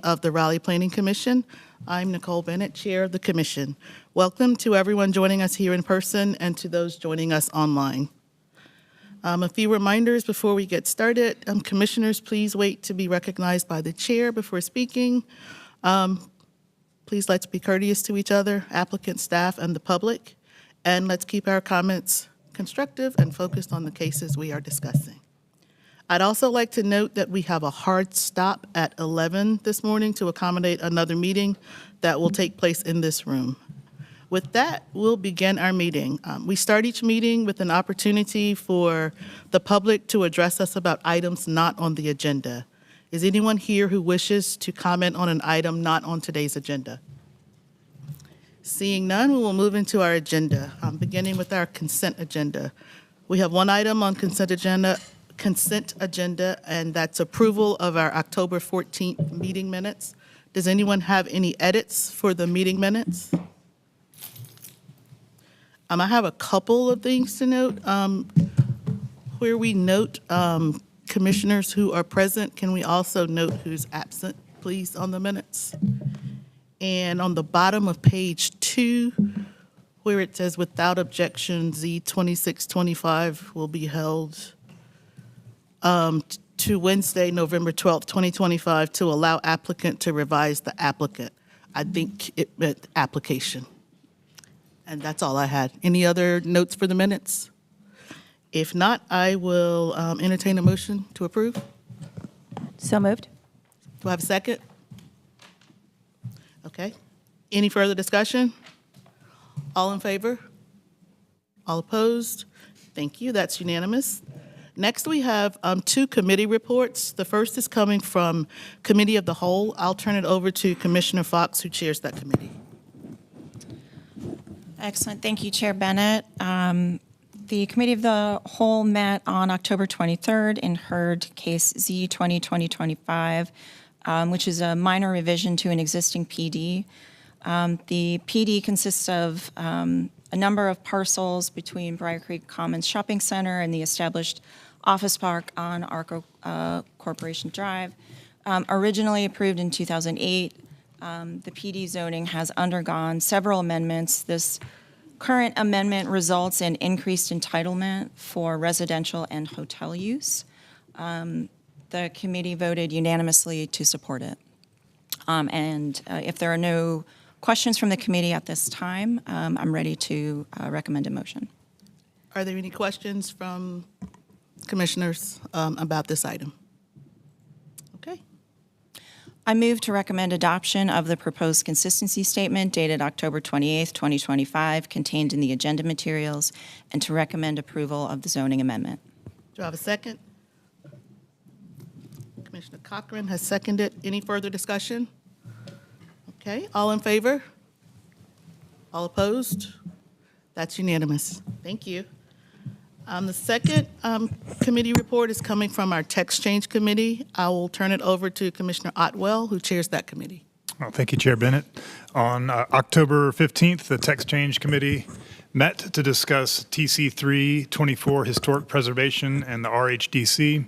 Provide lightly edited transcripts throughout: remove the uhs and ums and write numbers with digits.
Of the Raleigh Planning Commission. I'm Nicole Bennett, Chair of the Commission. Welcome to everyone joining us here in person and to those joining us online. A few reminders before we get started. Commissioners, please wait to be recognized by the chair before speaking. Please let's be courteous to each other, applicants, staff, and the public. And let's keep our comments constructive and focused on the cases we are discussing. I'd also like to note that we have a hard stop at 11 this morning to accommodate another meeting that will take place in this room. With that, we'll begin our meeting. We start each meeting with an opportunity for the public to address us about items not on the agenda. Is anyone here who wishes to comment on an item not on today's agenda? Seeing none, we will move into our agenda, beginning with our consent agenda. We have one item on consent agenda, and that's approval of our October 14th meeting minutes. Does anyone have any edits for the meeting minutes? I have a couple of things to note. Where we note commissioners who are present, can we also note who's absent, please, on the minutes? And on the bottom of page 2, where it says without objection, Z2625 will be held to Wednesday, November 12th, 2025, to allow applicant to revise the applicant. I think it meant application. And that's all I had. Any other notes for the minutes? If not, I will entertain a motion to approve. So moved. Do I have a second? Okay. Any further discussion? All in favor? All opposed? Thank you. That's unanimous. Next, we have 2 committee reports. The first is coming from Committee of the Whole. I'll turn it over to Commissioner Fox, who chairs that committee. Excellent. Thank you, Chair Bennett. The Committee of the Whole met on October 23rd and heard case Z20-2025, which is a minor revision to an existing PD. The PD consists of a number of parcels between Briar Creek Commons Shopping Center and the established office park on Arco Corporation Drive. Originally approved in 2008, the PD zoning has undergone several amendments. This current amendment results in increased entitlement for residential and hotel use. The committee voted unanimously to support it. If there are no questions from the committee at this time, I'm ready to recommend a motion. Are there any questions from commissioners about this item? Okay. I move to recommend adoption of the proposed consistency statement dated October 28th, 2025, contained in the agenda materials, and to recommend approval of the zoning amendment. Do I have a second? Commissioner Cochran has seconded. Any further discussion? Okay, all in favor? All opposed? That's unanimous. Thank you. The second committee report is coming from our Text Change Committee. I will turn it over to Commissioner Otwell, who chairs that committee. Well, thank you, Chair Bennett. On October 15th, the Text Change Committee met to discuss TC 324 Historic Preservation and the RHDC.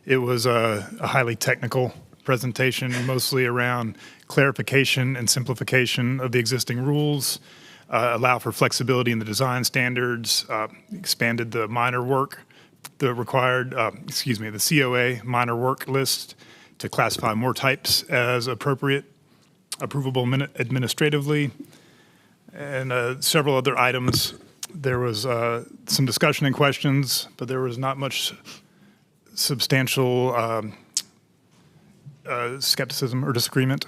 It was a highly technical presentation, mostly around clarification and simplification of the existing rules, allow for flexibility in the design standards, expanded the minor work, the required, the COA minor work list to classify more types as appropriate, approvable administratively, and several other items. There was some discussion and questions, but there was not much substantial skepticism or disagreement.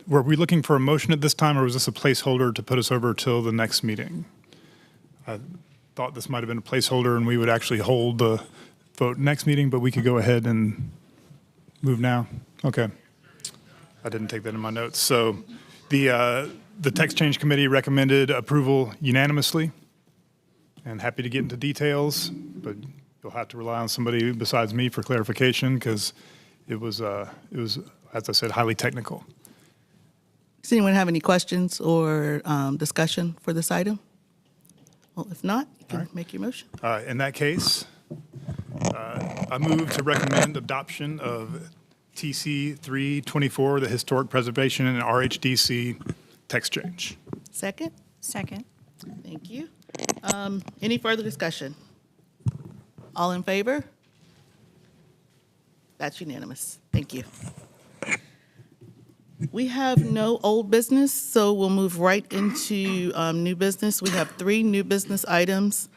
Were we looking for a motion at this time, or was this a placeholder to put us over till the next meeting? I thought this might have been a placeholder and we would actually hold the vote next meeting, but we could go ahead and move now. Okay. I didn't take that in my notes. So the Text Change Committee recommended approval unanimously, and happy to get into details, but you'll have to rely on somebody besides me for clarification because it was, as I said, highly technical. Does anyone have any questions or discussion for this item? Well, if not, you can make your motion. In that case, I move to recommend adoption of TC 324, the Historic Preservation and RHDC Text Change. Second? Second. Thank you. Any further discussion? All in favor? That's unanimous. Thank you. We have no old business, so we'll move right into new business. We have 3 new business items.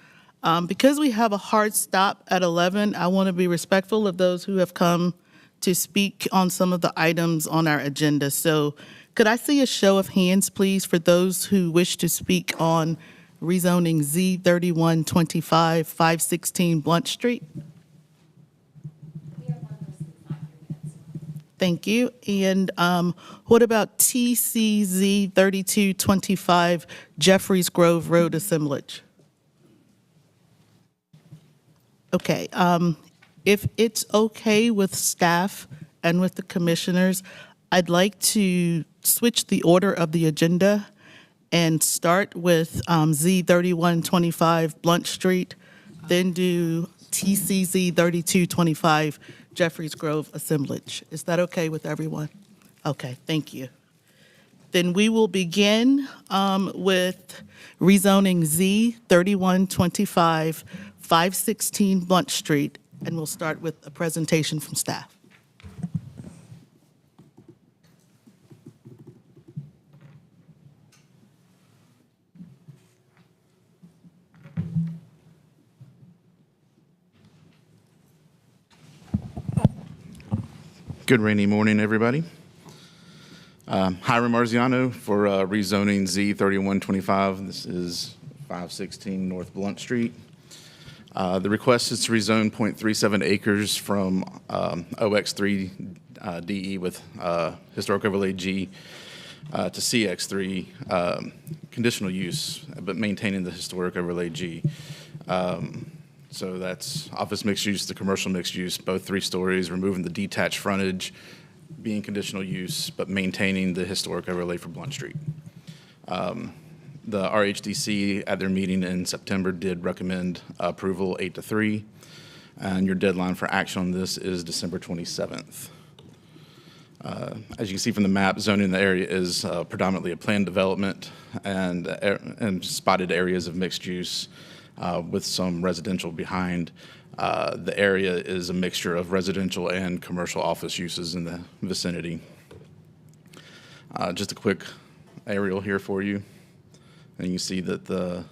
Because we have a hard stop at 11, I want to be respectful of those who have come to speak on some of the items on our agenda. So could I see a show of hands, please, for those who wish to speak on rezoning Z3125, 516 Blunt Street? Thank you. And what about TCZ 3225 Jeffries Grove Road assemblage? Okay. If it's okay with staff and with the commissioners, I'd like to switch the order of the agenda and start with Z3125 Blunt Street, then do TCZ 3225 Jeffries Grove assemblage. Is that okay with everyone? Okay, thank you. Then we will begin with rezoning Z3125 516 Blunt Street, and we'll start with a presentation from staff. Good rainy morning, everybody. Hiram Marziano for rezoning Z3125. This is 516 North Blunt Street. The request is to rezone 0.37 acres from OX3 DE with Historic Overlay G to CX3 conditional use, but maintaining the Historic Overlay G. So that's office mixed use to commercial mixed use, both 3 stories, removing the detached frontage, being conditional use, but maintaining the historic overlay for Blunt Street. The RHDC at their meeting in September did recommend approval 8-3, and your deadline for action on this is December 27th. As you can see from the map, zoning in the area is predominantly a planned development and spotted areas of mixed use with some residential behind. The area is a mixture of residential and commercial office uses in the vicinity. Just a quick aerial here for you. And you can see that the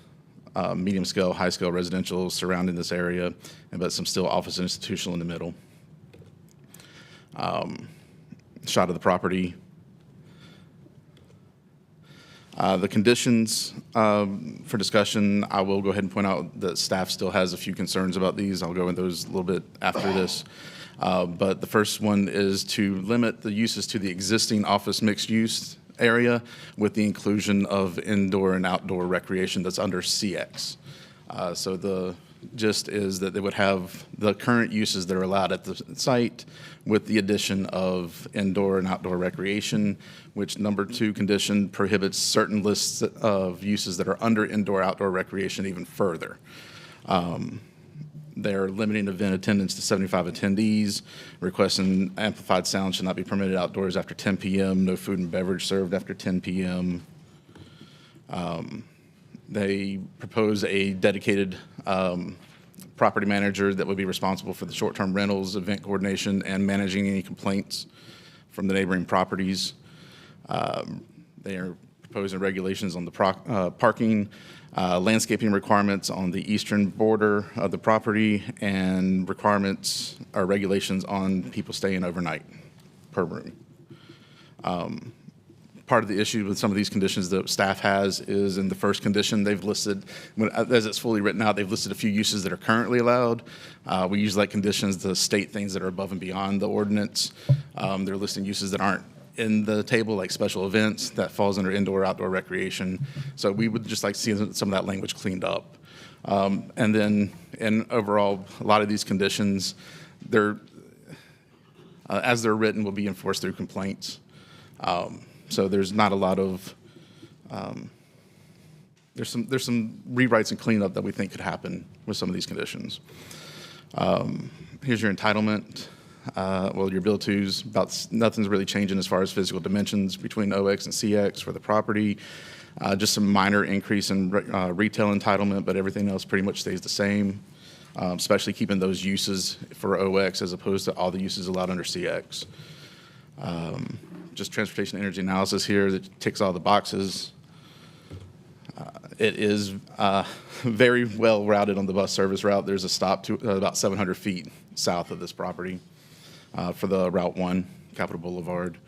medium scale, high scale residential surrounding this area, but some still office and institutional in the middle. Shot of the property. The conditions for discussion, I will go ahead and point out that staff still has a few concerns about these. I'll go into those a little bit after this. But the first one is to limit the uses to the existing office mixed use area with the inclusion of indoor and outdoor recreation that's under CX. So the gist is that they would have the current uses that are allowed at the site with the addition of indoor and outdoor recreation, which number 2 condition prohibits certain lists of uses that are under indoor-outdoor recreation even further. They're limiting event attendance to 75 attendees, requesting amplified sound should not be permitted outdoors after 10 p.m., no food and beverage served after 10 p.m. They propose a dedicated property manager that would be responsible for the short-term rentals, event coordination, and managing any complaints from the neighboring properties. They are proposing regulations on the parking, landscaping requirements on the eastern border of the property, and requirements or regulations on people staying overnight per room. Part of the issue with some of these conditions that staff has is in the first condition, they've listed, as it's fully written out, they've listed a few uses that are currently allowed. We use like conditions to state things that are above and beyond the ordinance. They're listing uses that aren't in the table, like special events, that falls under indoor, outdoor recreation. So we would just like to see some of that language cleaned up. And then in overall, a lot of these conditions, as they're written, will be enforced through complaints. So there's not a lot of, there's some rewrites and cleanup that we think could happen with some of these conditions. Here's your entitlement. Well, your bill twos, nothing's really changing as far as physical dimensions between OX and CX for the property. Just some minor increase in retail entitlement, but everything else pretty much stays the same, especially keeping those uses for OX as opposed to all the uses allowed under CX. Just transportation energy analysis here that ticks all the boxes. It is very well routed on the bus service route. There's a stop to about 700 feet south of this property for the Route 1, Capitol Boulevard.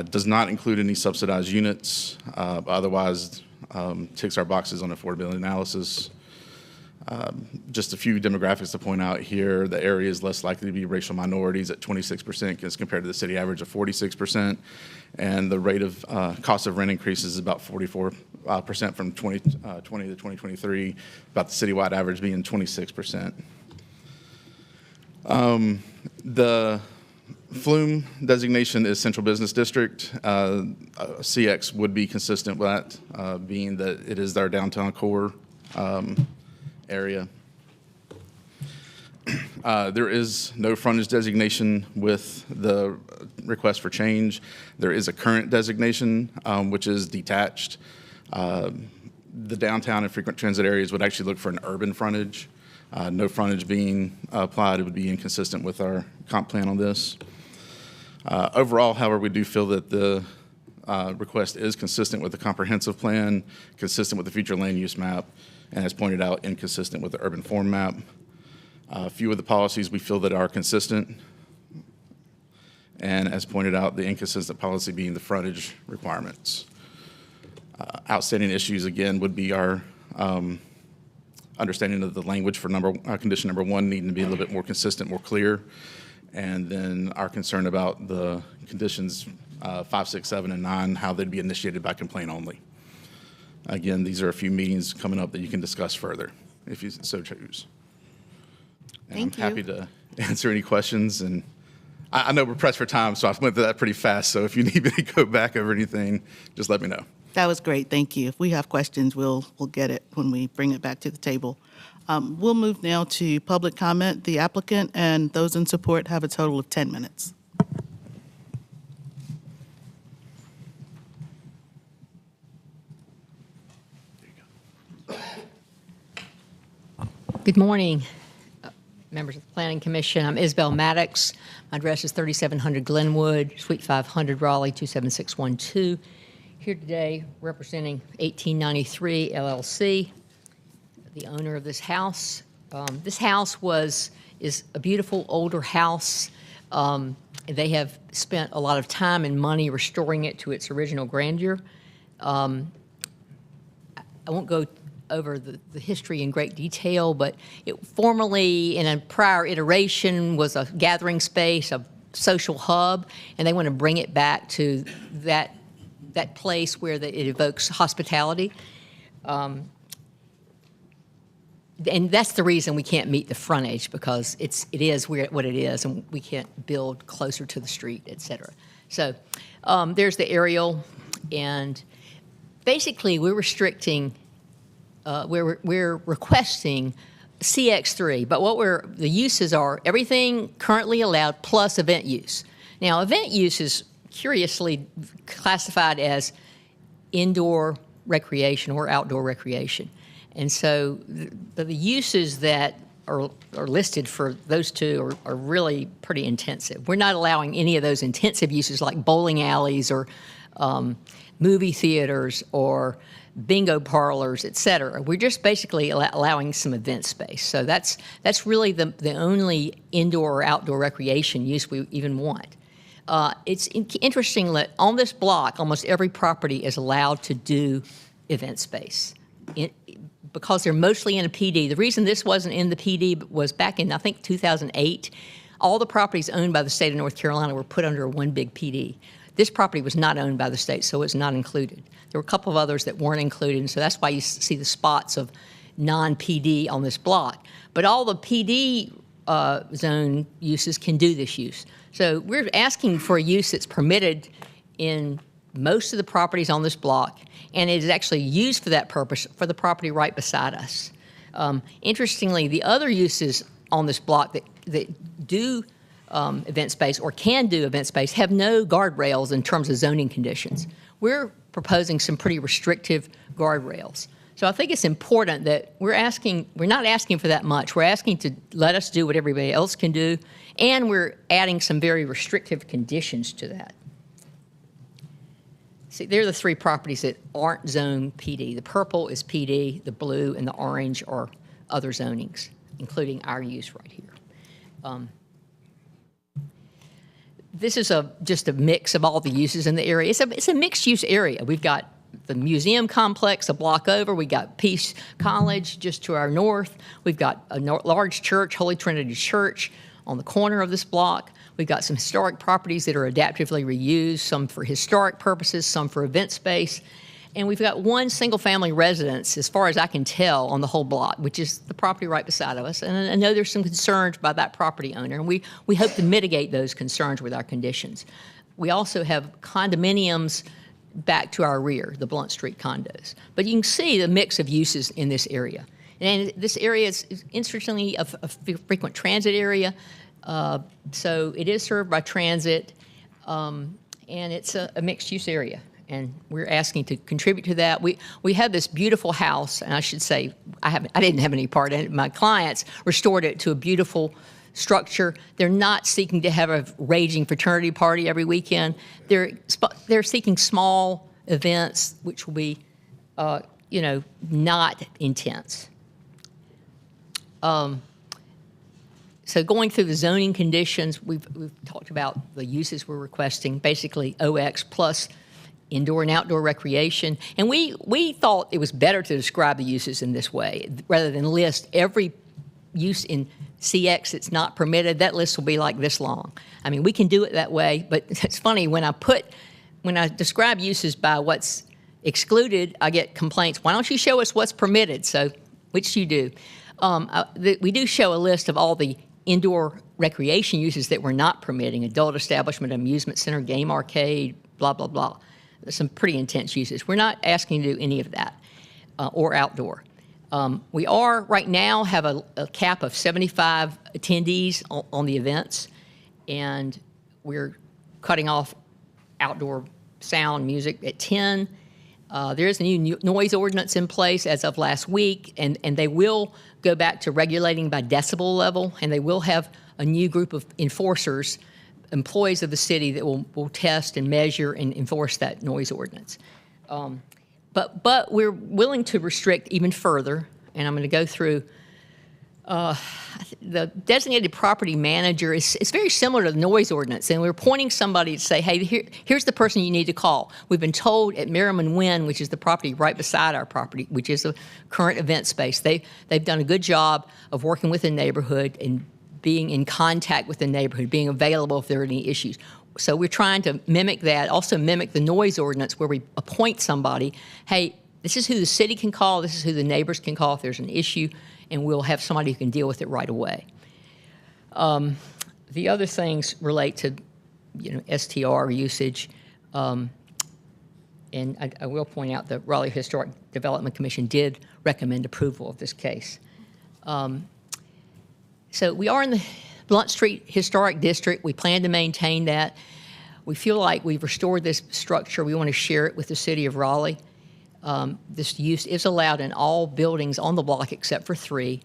Does not include any subsidized units, otherwise ticks our boxes on affordability analysis. Just a few demographics to point out here. The area is less likely to be racial minorities at 26% as compared to the city average of 46%. And the rate of cost of rent increases is about 44% from 2020 to 2023, about the citywide average being 26%. The Flume designation is Central Business District. CX would be consistent with that, being that it is our downtown core area. There is no frontage designation with the request for change. There is a current designation, which is detached. The downtown and frequent transit areas would actually look for an urban frontage. No frontage being applied, it would be inconsistent with our comp plan on this. Overall, however, we do feel that the request is consistent with the comprehensive plan, consistent with the future land use map, and as pointed out, inconsistent with the urban form map. A few of the policies we feel that are consistent, and as pointed out, the inconsistent policy being the frontage requirements. Outstanding issues, again, would be our understanding of the language for condition number 1 needing to be a little bit more consistent, more clear, and then our concern about the conditions 5, 6, 7, and 9, how they'd be initiated by complaint only. Again, these are a few meetings coming up that you can discuss further if you so choose. And Thank you. I'm happy to answer any questions. And I know we're pressed for time, so I went through that pretty fast. So if you need me to go back over anything, just let me know. That was great, thank you. If we have questions, we'll get it when we bring it back to the table. We'll move now to public comment. The applicant and those in support have a total of 10 minutes. Good morning, members of the Planning Commission. I'm Isabel Maddox. My address is 3700 Glenwood, Suite 500, Raleigh, 27612. Here today representing 1893 LLC, the owner of this house. This house is a beautiful older house. They have spent a lot of time and money restoring it to its original grandeur. I won't go over the history in great detail, but it formerly, in a prior iteration, was a gathering space, a social hub, and they want to bring it back to that that place where it evokes hospitality. And that's the reason we can't meet the frontage, because it is what it is, and we can't build closer to the street, et cetera. So there's the aerial, and basically we're restricting, we're requesting CX3, but the uses are everything currently allowed plus event use. Now, event use is curiously classified as indoor recreation or outdoor recreation. And so the uses that are listed for those two are really pretty intensive. We're not allowing any of those intensive uses like bowling alleys or movie theaters or bingo parlors, et cetera. We're just basically allowing some event space. So that's really the only indoor or outdoor recreation use we even want. It's interesting that on this block, almost every property is allowed to do event space. Because they're mostly in a PD. The reason this wasn't in the PD was back in, I think, 2008, all the properties owned by the state of North Carolina were put under one big PD. This property was not owned by the state, so it's not included. There were a couple of others that weren't included, and so that's why you see the spots of non-PD on this block. But all the PD zone uses can do this use. So we're asking for a use that's permitted in most of the properties on this block, and it is actually used for that purpose for the property right beside us. Interestingly, the other uses on this block that do event space or can do event space have no guardrails in terms of zoning conditions. We're proposing some pretty restrictive guardrails. So I think it's important that we're not asking for that much. We're asking to let us do what everybody else can do, and we're adding some very restrictive conditions to that. See, they're the three properties that aren't zone PD. The purple is PD, the blue and the orange are other zonings, including our use right here. This is just a mix of all the uses in the area. It's a mixed-use area. We've got the museum complex a block over. We got Peace College just to our north. We've got a large church, Holy Trinity Church, on the corner of this block. We've got some historic properties that are adaptively reused, some for historic purposes, some for event space. And we've got one single-family residence, as far as I can tell, on the whole block, which is the property right beside of us. And I know there's some concerns by that property owner, and we hope to mitigate those concerns with our conditions. We also have condominiums back to our rear, the Blunt Street condos. But you can see the mix of uses in this area. And this area is interestingly a frequent transit area. So it is served by transit, and it's a mixed-use area, and we're asking to contribute to that. We have this beautiful house, and I should say I didn't have any part in it. My clients restored it to a beautiful structure. They're not seeking to have a raging fraternity party every weekend. They're seeking small events, which will be, not intense. So going through the zoning conditions, we've talked about the uses we're requesting, basically OX plus indoor and outdoor recreation. And we thought it was better to describe the uses in this way rather than list every use in CX that's not permitted. That list will be like this long. I mean, we can do it that way, but it's funny, when I describe uses by what's excluded, I get complaints, why don't you show us what's permitted? So, which you do. We do show a list of all the indoor recreation uses that we're not permitting: adult establishment, amusement center, game arcade, blah, blah, blah. There's some pretty intense uses. We're not asking to do any of that or outdoor. We are right now have a cap of 75 attendees on the events, and we're cutting off outdoor sound music at 10. There is a new noise ordinance in place as of last week, and they will go back to regulating by decibel level, and they will have a new group of enforcers, employees of the city, that will test and measure and enforce that noise ordinance. But we're willing to restrict even further, and I'm going to go through. The designated property manager is very similar to the noise ordinance, and we're appointing somebody to say, hey, here's the person you need to call. We've been told at Merriman Wynn, which is the property right beside our property, which is a current event space, they've done a good job of working with the neighborhood and being in contact with the neighborhood, being available if there are any issues. So we're trying to mimic that, also mimic the noise ordinance where we appoint somebody. Hey, this is who the city can call. This is who the neighbors can call if there's an issue, and we'll have somebody who can deal with it right away. The other things relate to, STR usage. And I will point out the Raleigh Historic Development Commission did recommend approval of this case. So we are in the Blunt Street Historic District. We plan to maintain that. We feel like we've restored this structure. We want to share it with the city of Raleigh. This use is allowed in all buildings on the block except for 3.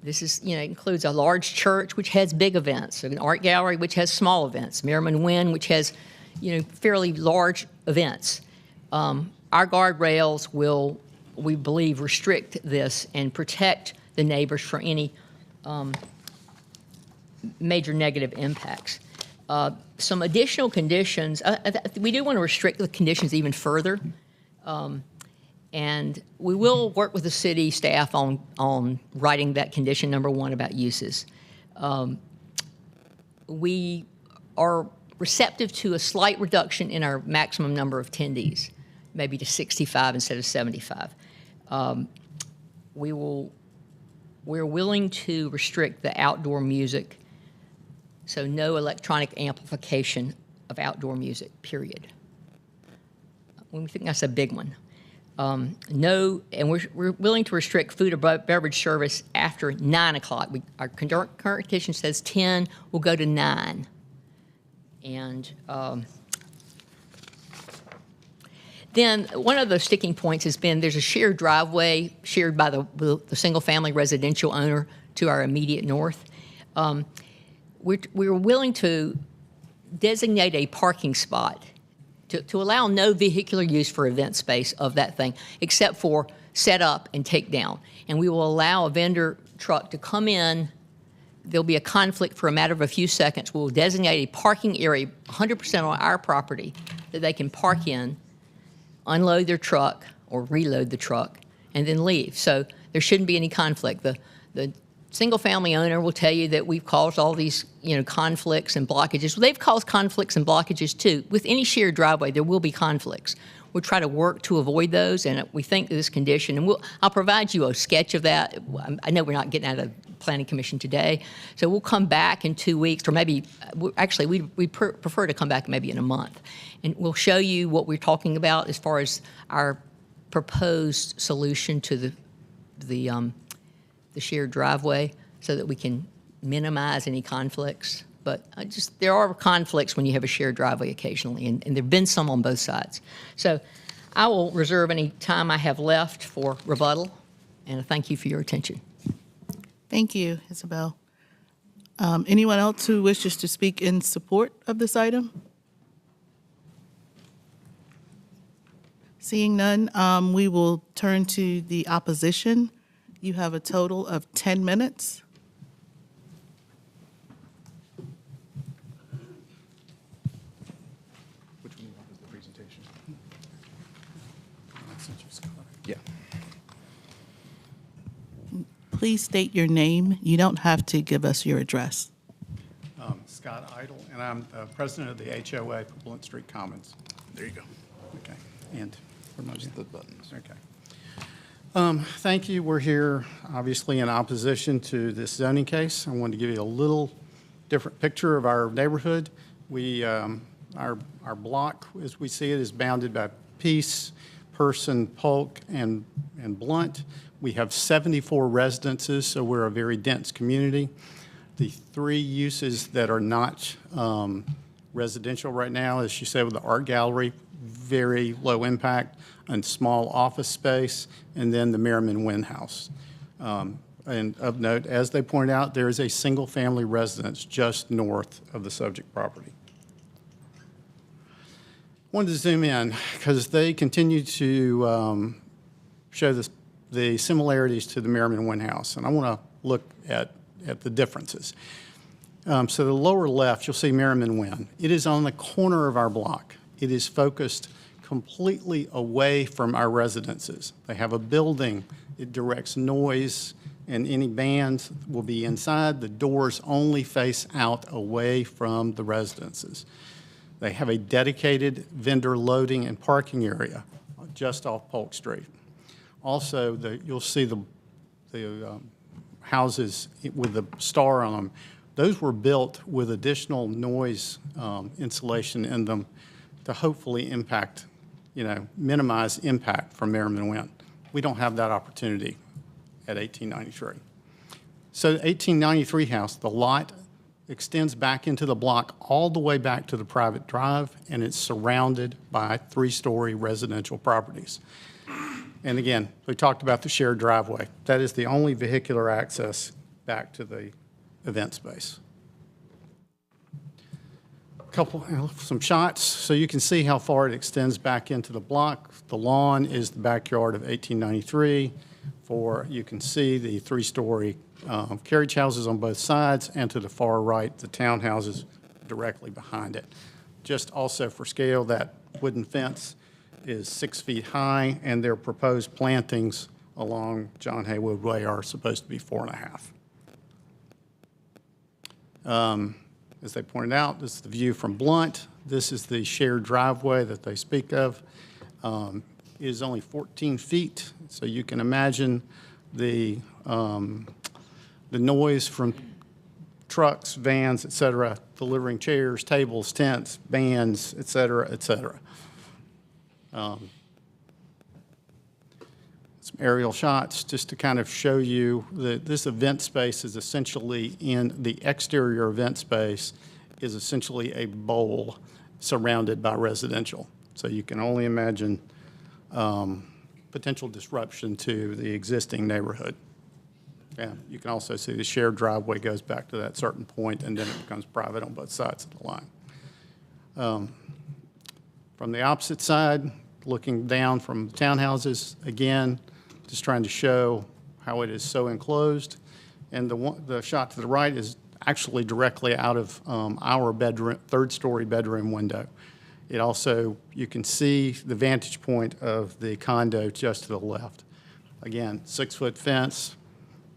This is, includes a large church, which has big events, an art gallery, which has small events, Merriman Wynn, which has, fairly large events. Our guardrails will, we believe, restrict this and protect the neighbors from any major negative impacts. Some additional conditions, we do want to restrict the conditions even further. And we will work with the city staff on writing that condition number 1 about uses. We are receptive to a slight reduction in our maximum number of attendees, maybe to 65 instead of 75. We're willing to restrict the outdoor music, so no electronic amplification of outdoor music, period. We think that's a big one. No, and we're willing to restrict food or beverage service after 9 o'clock. Our current condition says 10, we'll go to 9. And then one of the sticking points has been there's a shared driveway shared by the single-family residential owner to our immediate north. We're willing to designate a parking spot to allow no vehicular use for event space of that thing, except for set up and take down. And we will allow a vendor truck to come in. There'll be a conflict for a matter of a few seconds. We'll designate a parking area 100% on our property that they can park in, unload their truck or reload the truck, and then leave. So there shouldn't be any conflict. The single-family owner will tell you that we've caused all these, conflicts and blockages. Well, they've caused conflicts and blockages too. With any shared driveway, there will be conflicts. We'll try to work to avoid those, and we think this condition, and I'll provide you a sketch of that. I know we're not getting out of the Planning Commission today, so we'll come back in 2 weeks, or maybe, actually, we'd prefer to come back maybe in a month, and we'll show you what we're talking about as far as our proposed solution to the shared driveway, so that we can minimize any conflicts. But there are conflicts when you have a shared driveway occasionally, and there have been some on both sides. So I will reserve any time I have left for rebuttal, and thank you for your attention. Thank you, Isabel. Anyone else who wishes to speak in support of this item? Seeing none, we will turn to the opposition. You have a total of 10 minutes. Which one was the presentation? Yeah. Please state your name. You don't have to give us your address. Scott Idle, and I'm president of the HOA for Blunt Street Commons. There you go. Okay, and where am I Just going? the buttons. Okay. Thank you. We're here, obviously, in opposition to this zoning case. I wanted to give you a little different picture of our neighborhood. Our block, as we see it, is bounded by Peace, Person, Polk, and Blunt. We have 74 residences, so we're a very dense community. The 3 uses that are not residential right now, as you said, with the art gallery, very low impact, and small office space, and then the Merriman Wynn House. And of note, as they pointed out, there is a single-family residence just north of the subject property. Wanted to zoom in because they continue to show the similarities to the Merriman Wynn House, and I want to look at the differences. So the lower left, you'll see Merriman Wynn. It is on the corner of our block. It is focused completely away from our residences. They have a building. It directs noise, and any bands will be inside. The doors only face out away from the residences. They have a dedicated vendor loading and parking area just off Polk Street. Also, you'll see the houses with the star on them. Those were built with additional noise insulation in them to hopefully minimize impact from Merriman wind. We don't have that opportunity at 1893. So the 1893 house, the lot extends back into the block all the way back to the private drive, and it's surrounded by 3-story residential properties. And again, we talked about the shared driveway. That is the only vehicular access back to the event space. Some shots, so you can see how far it extends back into the block. The lawn is the backyard of 1893. You can see the 3-story carriage houses on both sides, and to the far right, the townhouses directly behind it. Just also for scale, that wooden fence is 6 feet high, and their proposed plantings along John Haywood Way are supposed to be 4.5. As they pointed out, this is the view from Blunt. This is the shared driveway that they speak of. It is only 14 feet, so you can imagine the noise from trucks, vans, et cetera, delivering chairs, tables, tents, bands, et cetera, et cetera. Some aerial shots just to kind of show you that this event space is essentially the exterior event space is essentially a bowl surrounded by residential. So you can only imagine potential disruption to the existing neighborhood. Yeah, you can also see the shared driveway goes back to that certain point, and then it becomes private on both sides of the line. From the opposite side, looking down from townhouses, again, just trying to show how it is so enclosed. And the shot to the right is actually directly out of our bedroom, 3rd-story bedroom window. It also, you can see the vantage point of the condo just to the left. Again, 6-foot fence,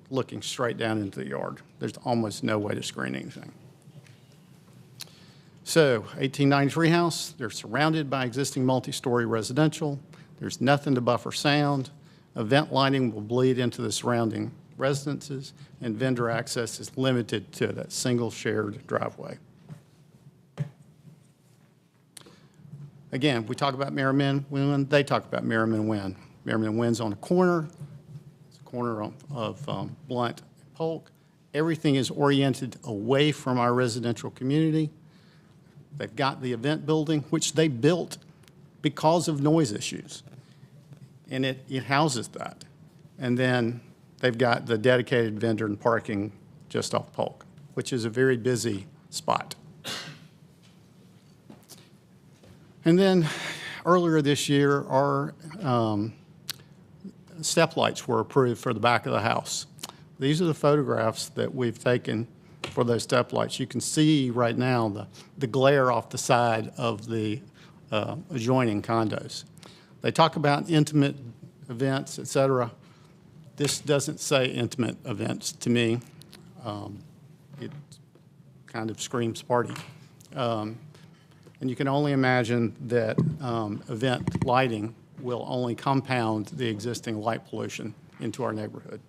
looking straight down into the yard. There's almost no way to screen anything. So, 1893 house, they're surrounded by existing multi-story residential. There's nothing to buffer sound. Event lighting will bleed into the surrounding residences, and vendor access is limited to that single shared driveway. Again, we talk about Merriman wind, they talk about Merriman wind. Merriman wind's on a corner. It's a corner of Blunt and Polk. Everything is oriented away from our residential community. They've got the event building, which they built because of noise issues. And it houses that. And then they've got the dedicated vendor and parking just off Polk, which is a very busy spot. And then earlier this year, our step lights were approved for the back of the house. These are the photographs that we've taken for those step lights. You can see right now the glare off the side of the adjoining condos. They talk about intimate events, et cetera. This doesn't say intimate events to me. It kind of screams party. And you can only imagine that event lighting will only compound the existing light pollution into our neighborhood.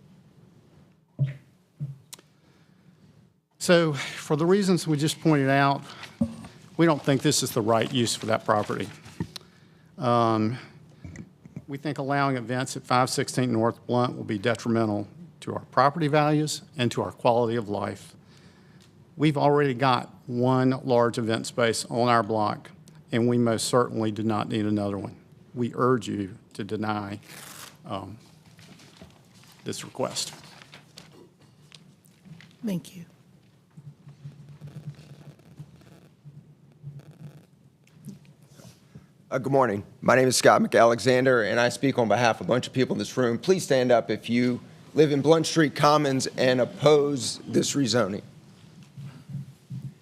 So for the reasons we just pointed out, we don't think this is the right use for that property. We think allowing events at 516 North Blunt will be detrimental to our property values and to our quality of life. We've already got one large event space on our block, and we most certainly do not need another one. We urge you to deny this request. Thank you. Good morning. My name is Scott McAlexander, and I speak on behalf of a bunch of people in this room. Please stand up if you live in Blunt Street Commons and oppose this rezoning.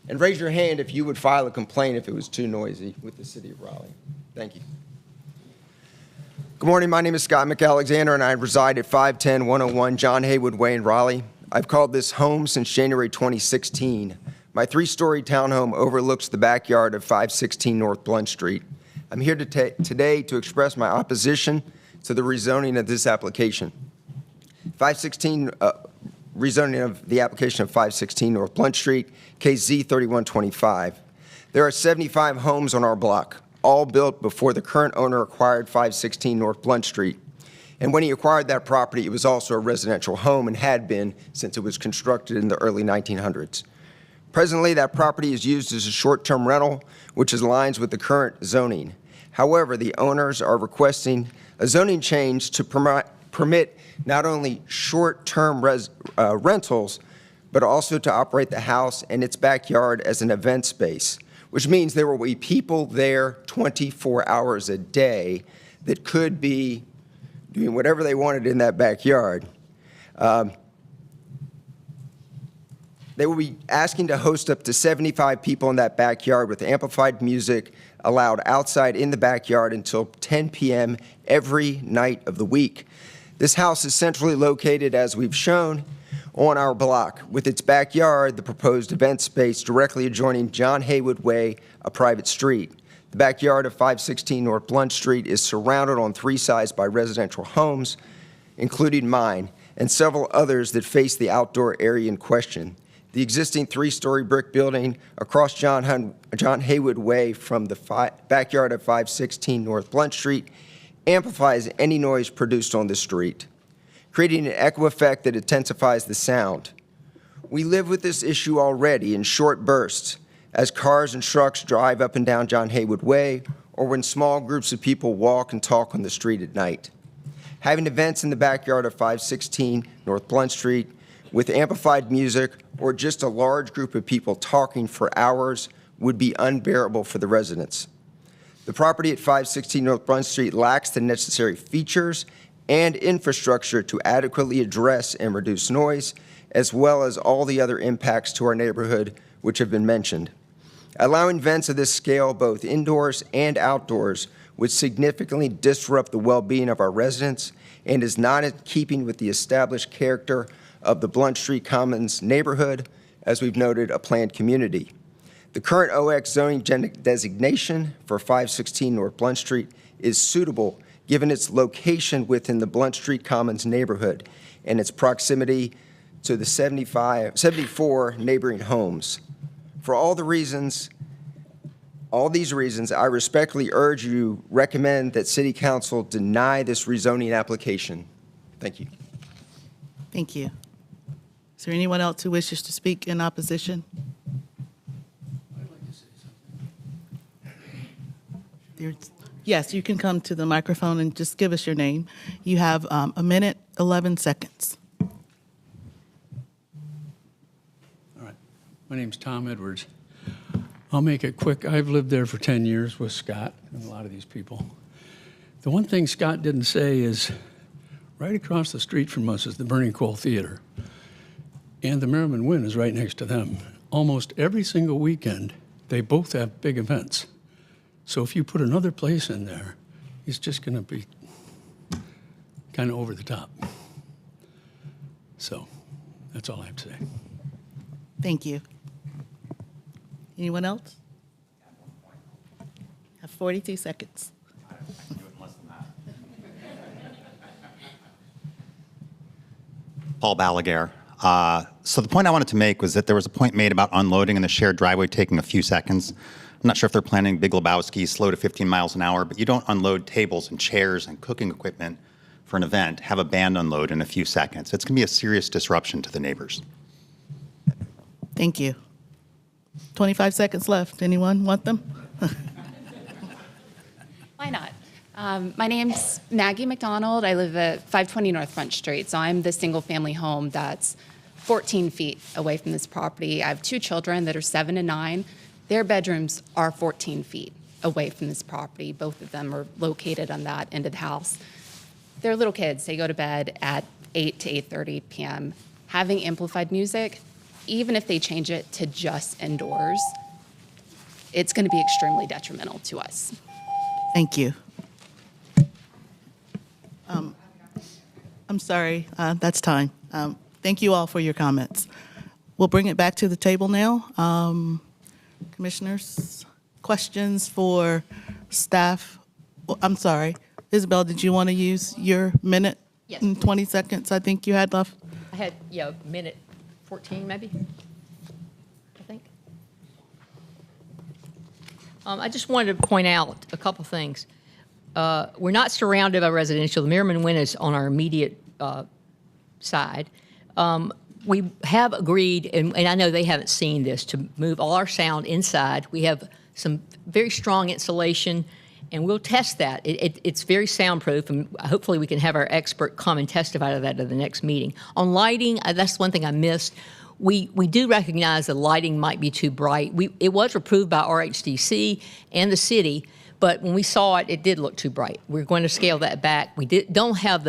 And raise your hand if you would file a complaint if it was too noisy with the city of Raleigh. Thank you. Good morning. My name is Scott McAlexander, and I reside at 510 101 John Haywood Way in Raleigh. I've called this home since January 2016. My 3-story townhome overlooks the backyard of 516 North Blunt Street. I'm here today to express my opposition to the rezoning of this application. 516, rezoning of the application of 516 North Blunt Street, case Z3125. There are 75 homes on our block, all built before the current owner acquired 516 North Blunt Street. And when he acquired that property, it was also a residential home and had been since it was constructed in the early 1900s. Presently, that property is used as a short-term rental, which aligns with the current zoning. However, the owners are requesting a zoning change to permit not only short-term rentals, but also to operate the house and its backyard as an event space, which means there will be people there 24 hours a day that could be doing whatever they wanted in that backyard. They will be asking to host up to 75 people in that backyard with amplified music allowed outside in the backyard until 10 p.m. every night of the week. This house is centrally located, as we've shown, on our block, with its backyard, the proposed event space, directly adjoining John Haywood Way, a private street. The backyard of 516 North Blunt Street is surrounded on 3 sides by residential homes, including mine, and several others that face the outdoor area in question. The existing 3-story brick building across John Haywood Way from the backyard of 516 North Blunt Street amplifies any noise produced on the street, creating an echo effect that intensifies the sound. We live with this issue already in short bursts, as cars and trucks drive up and down John Haywood Way, or when small groups of people walk and talk on the street at night. Having events in the backyard of 516 North Blunt Street with amplified music or just a large group of people talking for hours would be unbearable for the residents. The property at 516 North Blunt Street lacks the necessary features and infrastructure to adequately address and reduce noise, as well as all the other impacts to our neighborhood which have been mentioned. Allowing events of this scale, both indoors and outdoors, would significantly disrupt the well-being of our residents and is not in keeping with the established character of the Blunt Street Commons neighborhood, as we've noted, a planned community. The current OX zoning designation for 516 North Blunt Street is suitable given its location within the Blunt Street Commons neighborhood and its proximity to the 74 neighboring homes. For all these reasons, I respectfully urge you recommend that City Council deny this rezoning application. Thank you. Thank you. Is there anyone else who wishes to speak in opposition? Yes, you can come to the microphone and just give us your name. You have a minute, 11 seconds. All right. My name's Tom Edwards. I'll make it quick. I've lived there for 10 years with Scott and a lot of these people. The one thing Scott didn't say is right across the street from us is the Burning Coal Theater. And the Merriman Wynn is right next to them. Almost every single weekend, they both have big events. So if you put another place in there, it's just going to be kind of over the top. So that's all I have to say. Thank you. Anyone else? Have 42 seconds. Paul Balaguer. So the point I wanted to make was that there was a point made about unloading in the shared driveway taking a few seconds. I'm not sure if they're planning Big Lebowski, slow to 15 miles an hour, but you don't unload tables and chairs and cooking equipment for an event, have a band unload in a few seconds. It's going to be a serious disruption to the neighbors. Thank you. 25 seconds left. Anyone want them? Why not? My name's Maggie McDonald. I live at 520 North Front Street, so I'm the single-family home that's 14 feet away from this property. I have 2 children that are 7 and 9. Their bedrooms are 14 feet away from this property. Both of them are located on that end of the house. They're little kids. They go to bed at 8 to 8:30 p.m. Having amplified music, even if they change it to just indoors, it's going to be extremely detrimental to us. Thank you. I'm sorry, that's time. Thank you all for your comments. we'll bring it back to the table now. Commissioners, questions for staff? Well, I'm sorry. Isabel, did you want to use your minute Yes. and 20 seconds I think you had left? I had, yeah, a minute 14 maybe, I think. I just wanted to point out a couple things. We're not surrounded by residential. The Merriman Win is on our immediate side. We have agreed, and I know they haven't seen this, to move all our sound inside. We have some very strong insulation, and we'll test that. It's very soundproof, and hopefully we can have our expert come and testify to that at the next meeting. On lighting, that's one thing I missed. We do recognize the lighting might be too bright. It was approved by RHDC and the city, but when we saw it, it did look too bright. We're going to scale that back. We don't have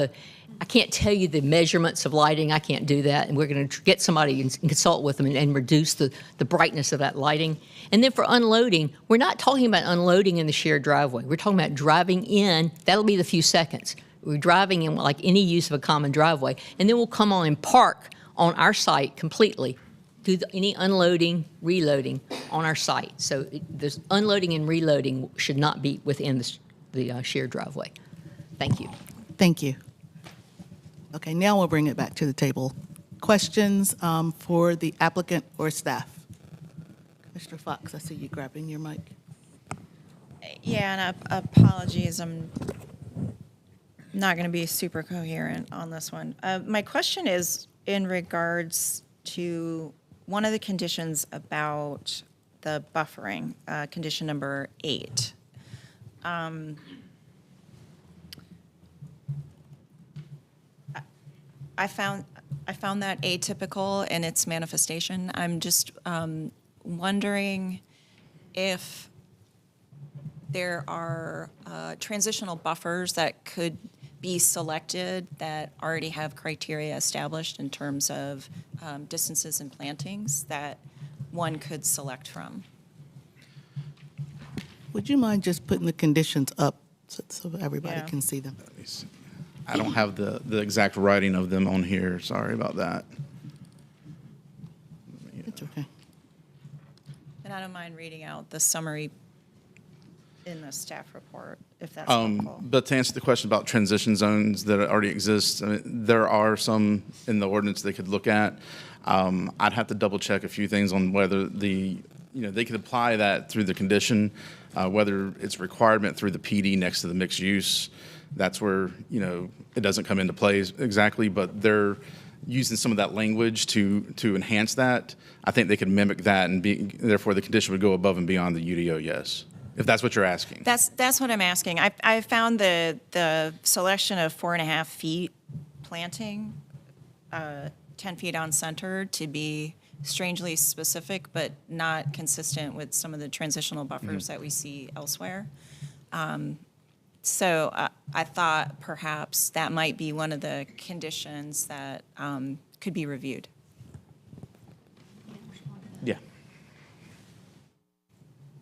I can't tell you the measurements of lighting. I can't do that. And we're going to get somebody and consult with them and reduce the brightness of that lighting. And then for unloading, we're not talking about unloading in the shared driveway. We're talking about driving in. That'll be the few seconds. We're driving in like any use of a common driveway. And then we'll come on and park on our site completely, do any unloading, reloading on our site. So this unloading and reloading should not be within the shared driveway. Thank you. Thank you. Okay, now we'll bring it back to the table. Questions for the applicant or staff? Mr. Fox, I see you grabbing your mic. Yeah, and apologies, I'm not going to be super coherent on this one. My question is in regards to one of the conditions about the buffering, condition number 8. I found that atypical in its manifestation. I'm just wondering if there are transitional buffers that could be selected that already have criteria established in terms of distances and plantings that one could select from. Would you mind just putting the conditions up so everybody Yeah. can see them? I don't have the exact writing of them on here. Sorry about that. It's okay. And I don't mind reading out the summary in the staff report, if that's helpful. But to answer the question about transition zones that already exist, I mean, there are some in the ordinance they could look at. I'd have to double check a few things on whether they could apply that through the condition, whether it's requirement through the PD next to the mixed use. That's where, it doesn't come into play exactly, but they're using some of that language to enhance that. I think they could mimic that, and therefore the condition would go above and beyond the UDO, yes, if that's what you're asking. That's what I'm asking. I found the selection of 4.5 feet planting, 10 feet on center to be strangely specific, but not consistent with some of the transitional buffers that we see elsewhere. So I thought perhaps that might be one of the conditions that could be reviewed. Yeah.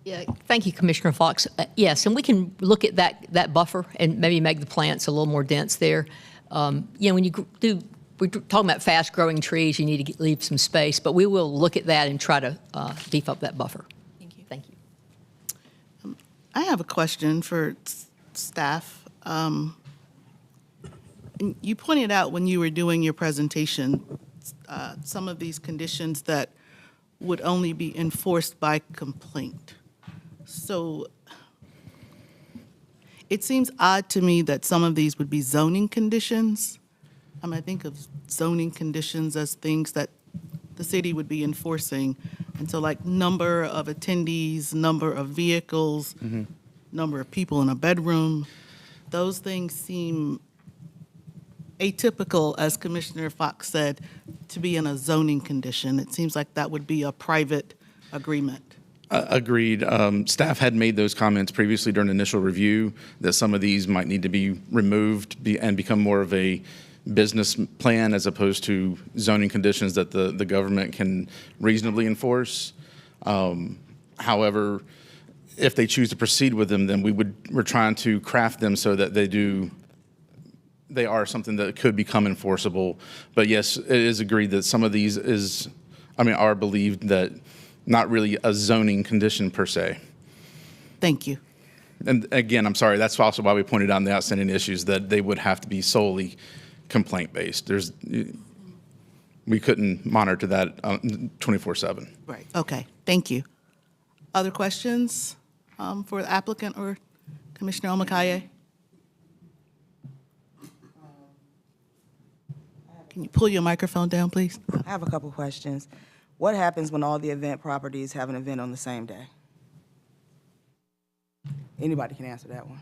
Yeah, thank you, Commissioner Fox. Yes, and we can look at that buffer and maybe make the plants a little more dense there. When we're talking about fast-growing trees, you need to leave some space, but we will look at that and try to beef up that buffer. Thank you. Thank you. I have a question for staff. You pointed out when you were doing your presentation some of these conditions that would only be enforced by complaint. So it seems odd to me that some of these would be zoning conditions. I think of zoning conditions as things that the city would be enforcing. And so like number of attendees, number of vehicles, number of people in a bedroom, those things seem atypical, as Commissioner Fox said, to be in a zoning condition. It seems like that would be a private agreement. Agreed. Staff had made those comments previously during initial review that some of these might need to be removed and become more of a business plan as opposed to zoning conditions that the government can reasonably enforce. However, if they choose to proceed with them, then we're trying to craft them so that they are something that could become enforceable. But yes, it is agreed that some of these is are believed that not really a zoning condition per se. Thank you. And again, I'm sorry, that's also why we pointed out in the outstanding issues that they would have to be solely complaint-based. We couldn't monitor that 24/7. Right, okay, thank you. Other questions for the applicant or Commissioner Omakaye? Can you pull your microphone down, please? I have a couple questions. What happens when all the event properties have an event on the same day? Anybody can answer that one.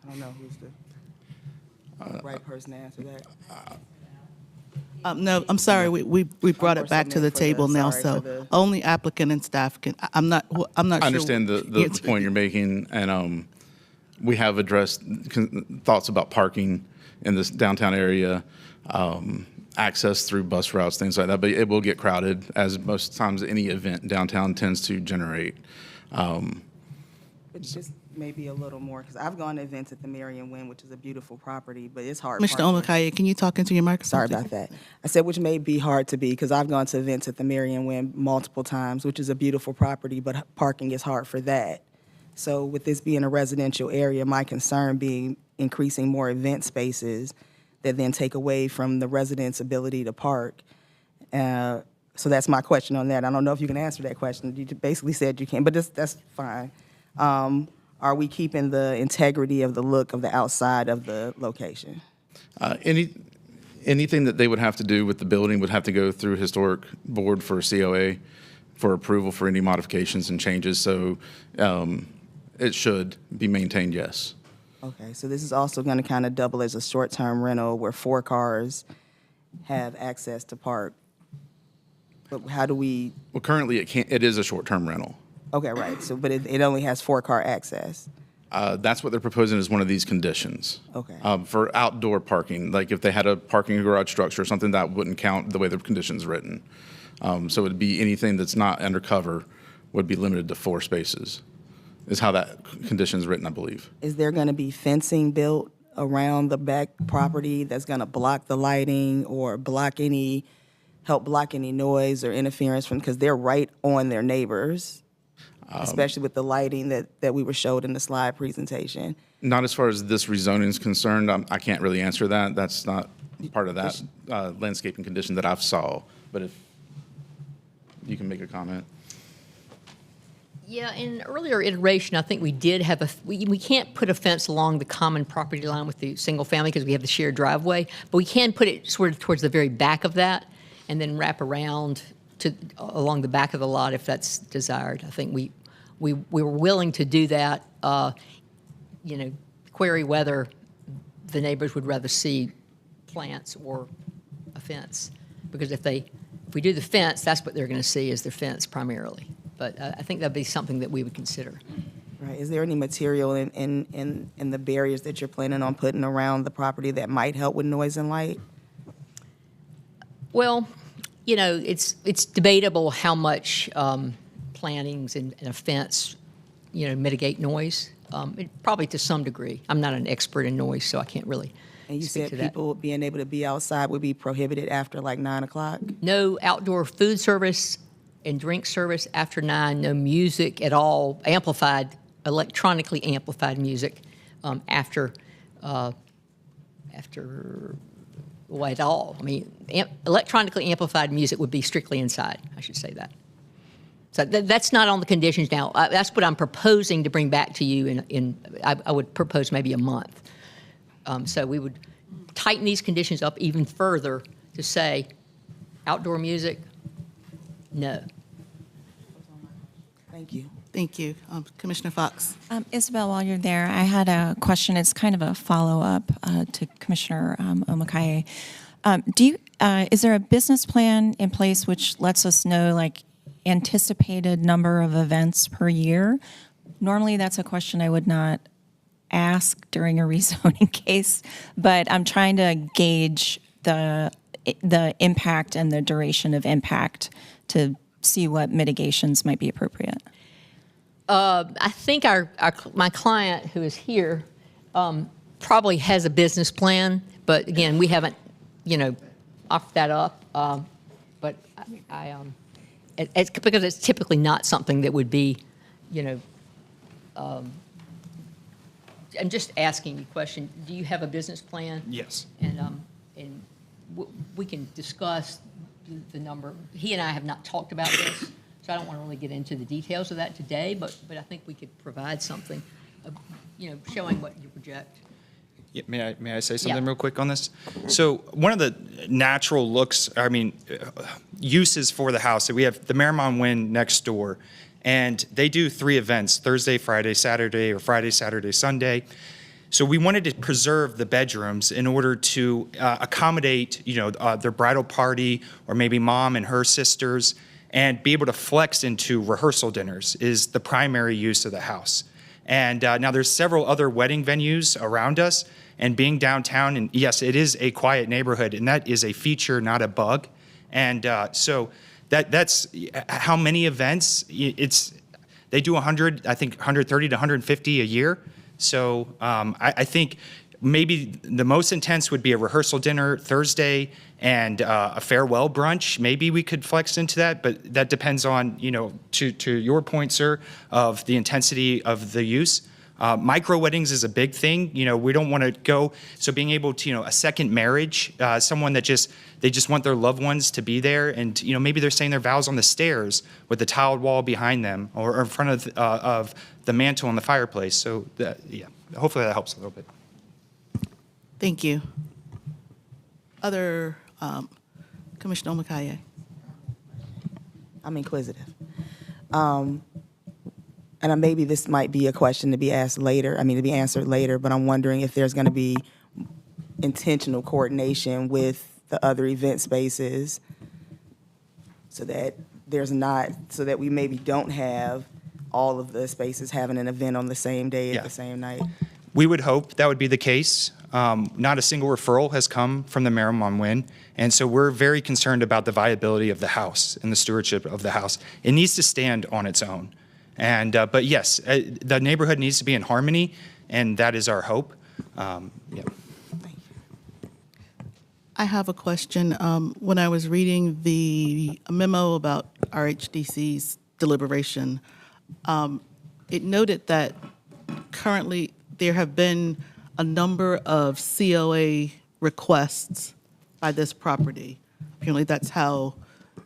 I don't know who's the right person to answer that. No, I'm sorry, we brought it back to the table now, so only applicant and staff can, I'm not sure. I understand the point you're making, and we have addressed thoughts about parking in this downtown area, access through bus routes, things like that, but it will get crowded, as most times any event downtown tends to generate. It's just maybe a little more, because I've gone to events at the Marion Wynn, which is a beautiful property, but it's hard. Commissioner Omakaye, can you talk into your microphone? Sorry about that. I said which may be hard to be, because I've gone to events at the Marion Wynn multiple times, which is a beautiful property, but parking is hard for that. So with this being a residential area, my concern being increasing more event spaces that then take away from the residents' ability to park. So that's my question on that. I don't know if you can answer that question. You basically said you can, but that's fine. Are we keeping the integrity of the look of the outside of the location? Anything that they would have to do with the building would have to go through Historic Board for COA for approval for any modifications and changes. So it should be maintained, yes. Okay, so this is also going to kind of double as a short-term rental where 4 cars have access to park. But how do we? Well, currently it is a short-term rental. Okay, right. So, but it only has 4-car access. That's what they're proposing as one of these conditions. Okay. For outdoor parking, like if they had a parking garage structure or something, that wouldn't count the way the condition's written. So it'd be anything that's not undercover would be limited to 4 spaces, is how that condition's written, I believe. Is there going to be fencing built around the back property that's going to block the lighting or help block any noise or interference from, because they're right on their neighbors? Especially with the lighting that we were showed in the slide presentation. Not as far as this rezoning is concerned. I can't really answer that. That's not part of that landscaping condition that I've saw. But if you can make a comment. Yeah, in an earlier iteration, I think we did have we can't put a fence along the common property line with the single family because we have the shared driveway, but we can put it sort of towards the very back of that and then wrap around along the back of the lot if that's desired. I think we were willing to do that. Query whether the neighbors would rather see plants or a fence, because if we do the fence, that's what they're going to see is their fence primarily. But I think that'd be something that we would consider. Right. Is there any material in the barriers that you're planning on putting around the property that might help with noise and light? Well, it's debatable how much plantings and a fence, mitigate noise. Probably to some degree. I'm not an expert in noise, so I can't really And you speak said to that. people being able to be outside would be prohibited after like 9 o'clock? No outdoor food service and drink service after 9. No music at all, electronically amplified music after at all. I mean, electronically amplified music would be strictly inside, I should say that. So that's not on the conditions now. That's what I'm proposing to bring back to you I would propose maybe a month. So we would tighten these conditions up even further to say outdoor music, no. Thank you. Thank you. Commissioner Fox. Isabel, while you're there, I had a question. It's kind of a follow-up to Commissioner Omakaye. Is there a business plan in place which lets us know, like, anticipated number of events per year? Normally, that's a question I would not ask during a rezoning case, but I'm trying to gauge the impact and the duration of impact to see what mitigations might be appropriate. I think my client who is here probably has a business plan, but again, we haven't, offered that up. But because it's typically not something that would be, I'm just asking you a question. Do you have a business plan? Yes. And we can discuss the number. He and I have not talked about this, so I don't want to really get into the details of that today, but I think we could provide something, showing what you project. Yeah, may I say something Yeah. real quick on this? So one of the natural uses for the house, we have the Marymount Wynn next door, and they do 3 events, Thursday, Friday, Saturday, or Friday, Saturday, Sunday. So we wanted to preserve the bedrooms in order to accommodate, their bridal party, or maybe mom and her sisters, and be able to flex into rehearsal dinners is the primary use of the house. And now there's several other wedding venues around us, and being downtown, and yes, it is a quiet neighborhood, and that is a feature, not a bug. And so that's how many events. They do 100, I think 130 to 150 a year. So I think maybe the most intense would be a rehearsal dinner Thursday and a farewell brunch. Maybe we could flex into that, but that depends on, to your point, sir, of the intensity of the use. Micro weddings is a big thing. We don't want to go. So being able to, a second marriage, someone that they just want their loved ones to be there, and maybe they're saying their vows on the stairs with the tiled wall behind them, or in front of the mantle on the fireplace. So hopefully that helps a little bit. Thank you. Other, Commissioner Omakaye. I'm inquisitive. And maybe this might be a question to be asked later, to be answered later, but I'm wondering if there's going to be intentional coordination with the other event spaces so that we maybe don't have all of the spaces having an event on the same day at the same night. We would hope that would be the case. Not a single referral has come from the Marymount Wynn, and so we're very concerned about the viability of the house and the stewardship of the house. It needs to stand on its own. And but yes, the neighborhood needs to be in harmony, and that is our hope. I have a question. When I was reading the memo about RHDC's deliberation, it noted that currently there have been a number of COA requests by this property. Apparently that's how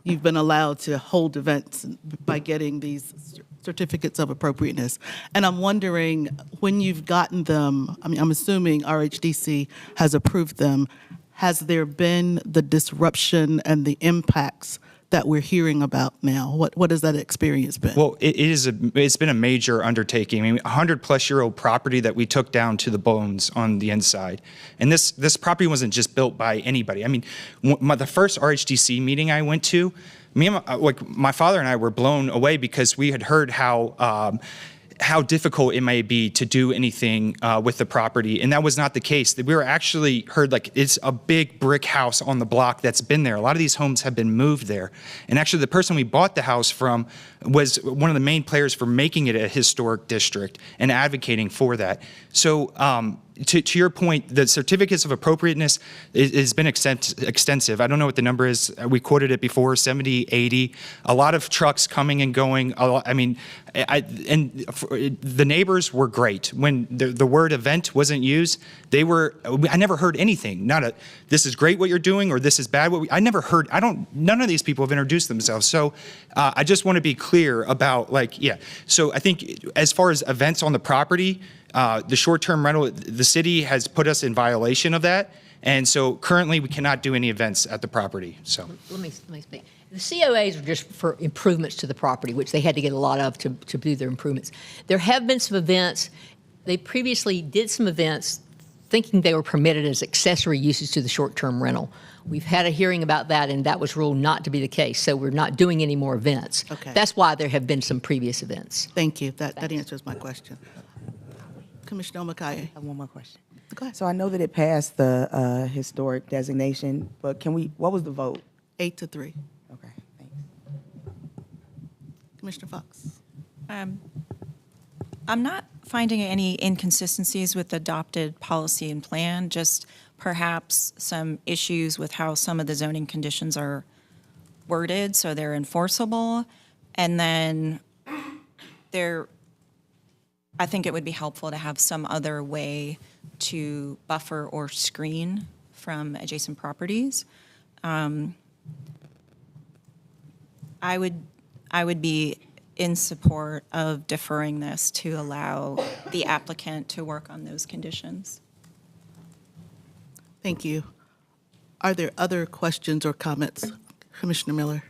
you've been allowed to hold events, by getting these certificates of appropriateness. And I'm wondering, when you've gotten them, I'm assuming RHDC has approved them, has there been the disruption and the impacts that we're hearing about now? What has that experience been? Well, it's been a major undertaking. 100-plus-year-old property that we took down to the bones on the inside. And this property wasn't just built by anybody. The first RHDC meeting I went to, my father and I were blown away because we had heard how difficult it may be to do anything with the property, and that was not the case. We were actually heard it's a big brick house on the block that's been there. A lot of these homes have been moved there, and actually the person we bought the house from was one of the main players for making it a historic district and advocating for that. So to your point, the certificates of appropriateness has been extensive. I don't know what the number is. We quoted it before, 70, 80. A lot of trucks coming and going. The neighbors were great. When the word event wasn't used, I never heard anything. This is great what you're doing, or this is bad. None of these people have introduced themselves. So I just want to be clear about So I think as far as events on the property, the short-term rental, the city has put us in violation of that. And so currently we cannot do any events at the property. So Let me speak. The COAs are just for improvements to the property, which they had to get a lot of to do their improvements. There have been some events. They previously did some events thinking they were permitted as accessory uses to the short-term rental. We've had a hearing about that, and that was ruled not to be the case. So we're not doing any more events. Okay. That's why there have been some previous events. Thank you. That answers my question. Commissioner Omakaye. I have one more question. Go ahead. So I know that it passed the historic designation, but what was the vote? 8-3. Okay, thanks. Commissioner Fox. I'm not finding any inconsistencies with the adopted policy and plan, just perhaps some issues with how some of the zoning conditions are worded so they're enforceable. And then I think it would be helpful to have some other way to buffer or screen from adjacent properties. I would be in support of deferring this to allow the applicant to work on those conditions. Thank you. Are there other questions or comments? Commissioner Miller?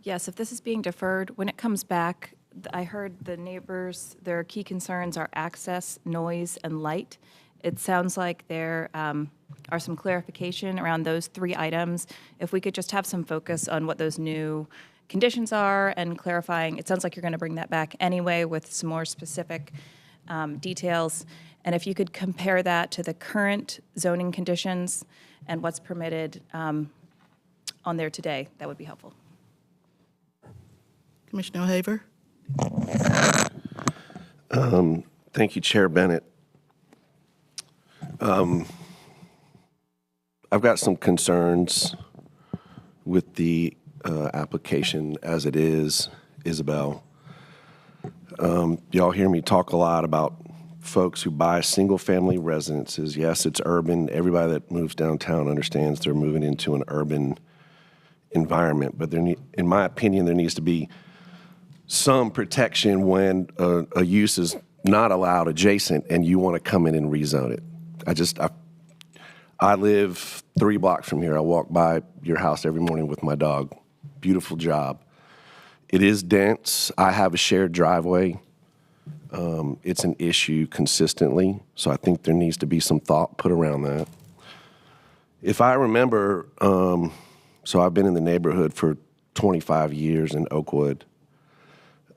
Yes, if this is being deferred, when it comes back, I heard the neighbors, their key concerns are access, noise, and light. It sounds like there are some clarification around those 3 items. If we could just have some focus on what those new conditions are and clarifying, it sounds like you're going to bring that back anyway with some more specific details. And if you could compare that to the current zoning conditions and what's permitted on there today, that would be helpful. Commissioner O'Haver? Thank you, Chair Bennett. I've got some concerns with the application as it is, Isabel. Y'all hear me talk a lot about folks who buy single-family residences. Yes, it's urban. Everybody that moves downtown understands they're moving into an urban environment. But in my opinion, there needs to be some protection when a use is not allowed adjacent and you want to come in and rezone it. I live 3 blocks from here. I walk by your house every morning with my dog. Beautiful job. It is dense. I have a shared driveway. It's an issue consistently, so I think there needs to be some thought put around that. If I remember, so I've been in the neighborhood for 25 years in Oakwood.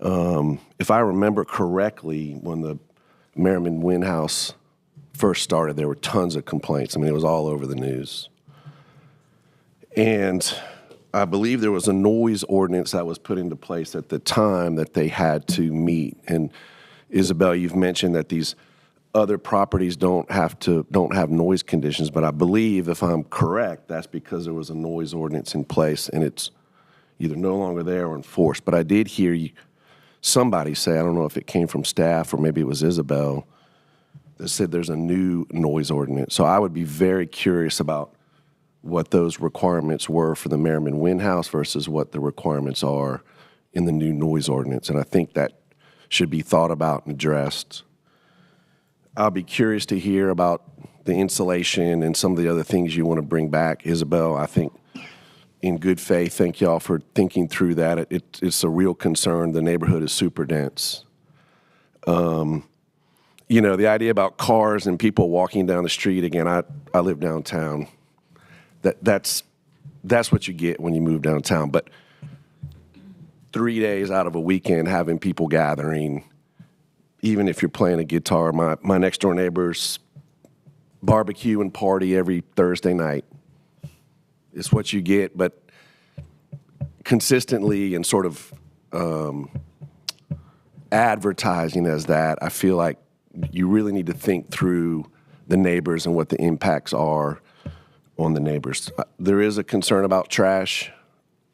If I remember correctly, when the Merriman Wynn House first started, there were tons of complaints. I mean, it was all over the news. And I believe there was a noise ordinance that was put into place at the time that they had to meet. And Isabel, you've mentioned that these other properties don't have noise conditions, but I believe, if I'm correct, that's because there was a noise ordinance in place and it's either no longer there or enforced. But I did hear somebody say, I don't know if it came from staff or maybe it was Isabel, that said there's a new noise ordinance. So I would be very curious about what those requirements were for the Merriman Wynn House versus what the requirements are in the new noise ordinance. And I think that should be thought about and addressed. I'll be curious to hear about the insulation and some of the other things you want to bring back. Isabel, I think in good faith, thank y'all for thinking through that. It's a real concern. The neighborhood is super dense. You know, the idea about cars and people walking down the street, again, I live downtown. That's what you get when you move downtown. But 3 days out of a weekend having people gathering, even if you're playing a guitar, my next door neighbors barbecue and party every Thursday night. It's what you get, but consistently and sort of advertising as that, I feel like you really need to think through the neighbors and what the impacts are on the neighbors. There is a concern about trash.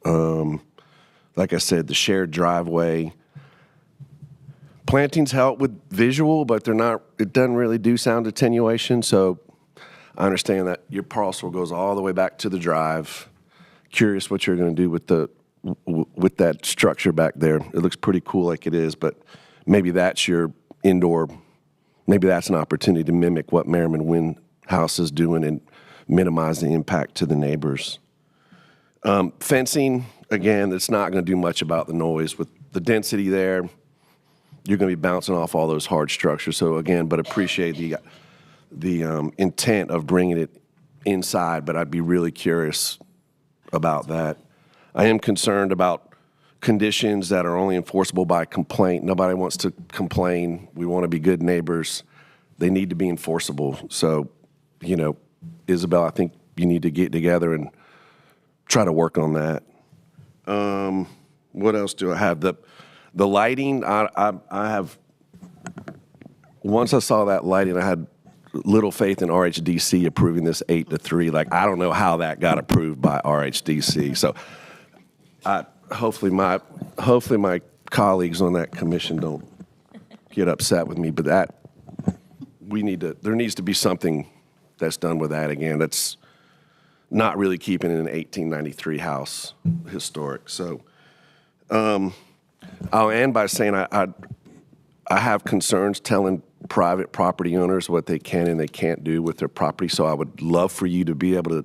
Like I said, the shared driveway. Plantings help with visual, but it doesn't really do sound attenuation. So I understand that your parcel goes all the way back to the drive. Curious what you're going to do with that structure back there. It looks pretty cool like it is, but maybe that's your indoor, maybe that's an opportunity to mimic what Merriman Wynn House is doing and minimize the impact to the neighbors. Fencing, again, it's not going to do much about the noise. With the density there, you're going to be bouncing off all those hard structures. So again, but appreciate the intent of bringing it inside, but I'd be really curious about that. I am concerned about conditions that are only enforceable by complaint. Nobody wants to complain. We want to be good neighbors. They need to be enforceable. So, you know, Isabel, I think you need to get together and try to work on that. What else do I have? The lighting, I have, once I saw that lighting, I had little faith in RHDC approving this 8-3. Like, I don't know how that got approved by RHDC. So Hopefully my colleagues on that commission don't get upset with me, but there needs to be something that's done with that again. That's not really keeping an 1893 house historic. So I'll end by saying I have concerns telling private property owners what they can and they can't do with their property. So I would love for you to be able to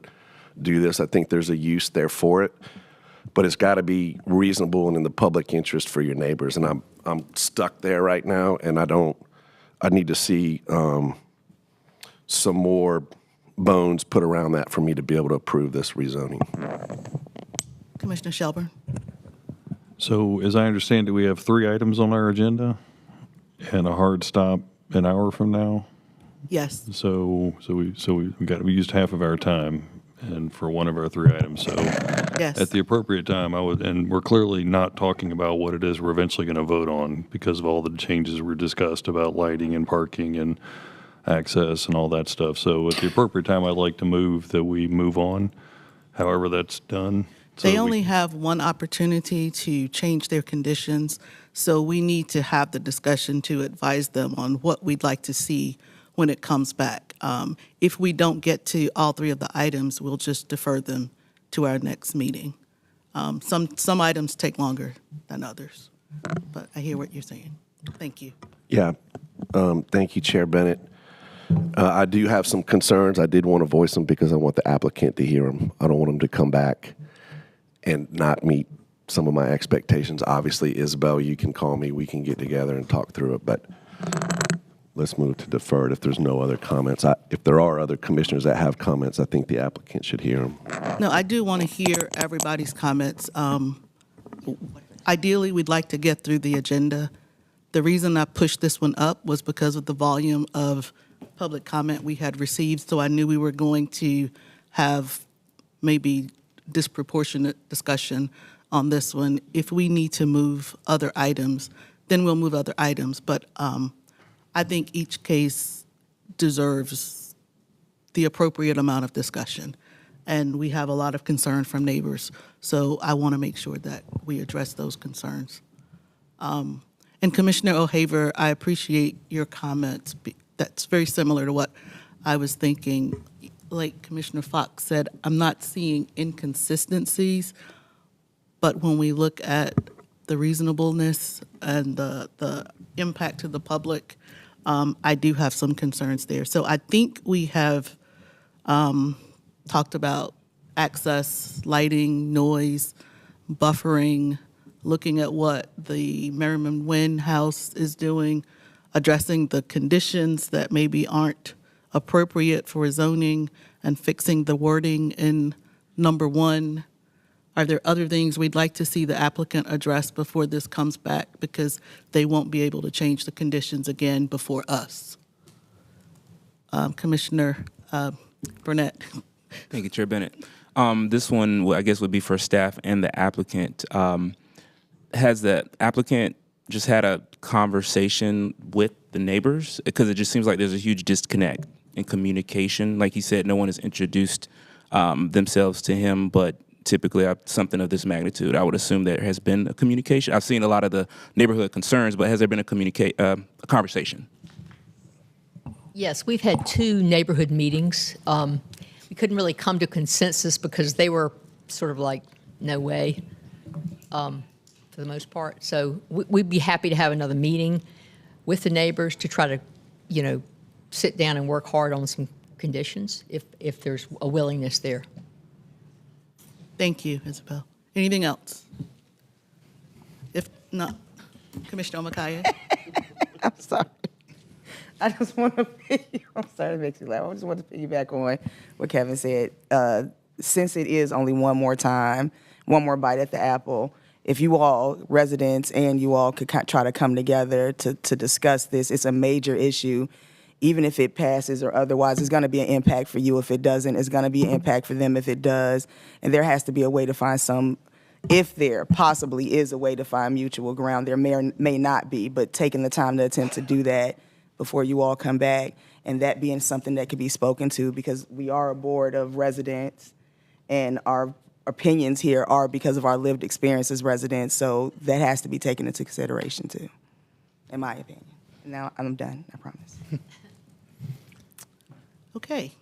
do this. I think there's a use there for it, but it's got to be reasonable and in the public interest for your neighbors. And I'm stuck there right now, and I need to see some more bones put around that for me to be able to approve this rezoning. Commissioner Shelburne. So as I understand it, we have 3 items on our agenda and a hard stop an hour from now. Yes. So we used half of our time and for one of our 3 items. So Yes. at the appropriate time, and we're clearly not talking about what it is we're eventually going to vote on because of all the changes we discussed about lighting and parking and access and all that stuff. So at the appropriate time, I'd like to move that we move on, however that's done. So They that only have one opportunity to change their conditions, so we need to have the discussion to advise them on what we'd like to see when it comes back. If we don't get to all 3 of the items, we'll just defer them to our next meeting. Some items take longer than others, but I hear what you're saying. Thank you. Yeah. Thank you, Chair Bennett. I do have some concerns. I did want to voice them because I want the applicant to hear them. I don't want them to come back and not meet some of my expectations. Obviously, Isabel, you can call me. We can get together and talk through it. But let's move to deferred if there's no other comments. If there are other commissioners that have comments, I think the applicant should hear them. No, I do want to hear everybody's comments. Ideally, we'd like to get through the agenda. The reason I pushed this one up was because of the volume of public comment we had received, so I knew we were going to have maybe disproportionate discussion on this one. If we need to move other items, then we'll move other items. But I think each case deserves the appropriate amount of discussion. And we have a lot of concern from neighbors, so I want to make sure that we address those concerns. And Commissioner O'Haver, I appreciate your comments. That's very similar to what I was thinking. Like Commissioner Fox said, I'm not seeing inconsistencies, but when we look at the reasonableness and the impact to the public, I do have some concerns there. So I think we have talked about access, lighting, noise, buffering, looking at what the Merriman Wynn House is doing, addressing the conditions that maybe aren't appropriate for zoning, and fixing the wording in number 1. Are there other things we'd like to see the applicant address before this comes back, because they won't be able to change the conditions again before us? Commissioner Burnett. Thank you, Chair Bennett. This one, I guess, would be for staff and the applicant. Has the applicant just had a conversation with the neighbors? Because it just seems like there's a huge disconnect in communication. Like he said, no one has introduced themselves to him, but typically something of this magnitude, I would assume there has been a communication. I've seen a lot of the neighborhood concerns, but has there been a conversation? Yes, we've had 2 neighborhood meetings. We couldn't really come to consensus because they were sort of like, no way, for the most part. So we'd be happy to have another meeting with the neighbors to try to, sit down and work hard on some conditions if there's a willingness there. Thank you, Isabel. Anything else? If not, Commissioner Omakaye. I'm sorry. I just want to I'm sorry, it makes me laugh. I just want to piggyback on what Kevin said. Since it is only one more bite at the apple, if you all, residents, and you all could try to come together to discuss this, it's a major issue. Even if it passes or otherwise, it's going to be an impact for you if it doesn't. It's going to be an impact for them if it does. And there has to be a way to find if there possibly is a way to find mutual ground. There may or may not be, but taking the time to attempt to do that before you all come back, and that being something that could be spoken to, because we are a board of residents, and our opinions here are because of our lived experience as residents, so that has to be taken into consideration too, in my opinion. And now I'm done, I promise. Okay.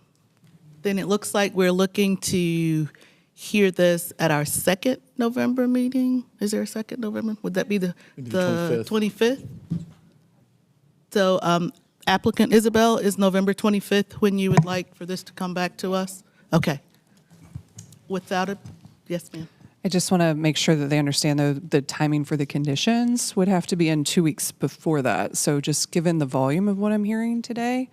Then it looks like we're looking to hear this at our second November meeting. Is there a second November? Would that be the 25th? So applicant Isabel, is November 25th when you would like for this to come back to us? Okay. Without it, yes, ma'am. I just want to make sure that they understand the timing for the conditions would have to be in 2 weeks before that. So just given the volume of what I'm hearing today,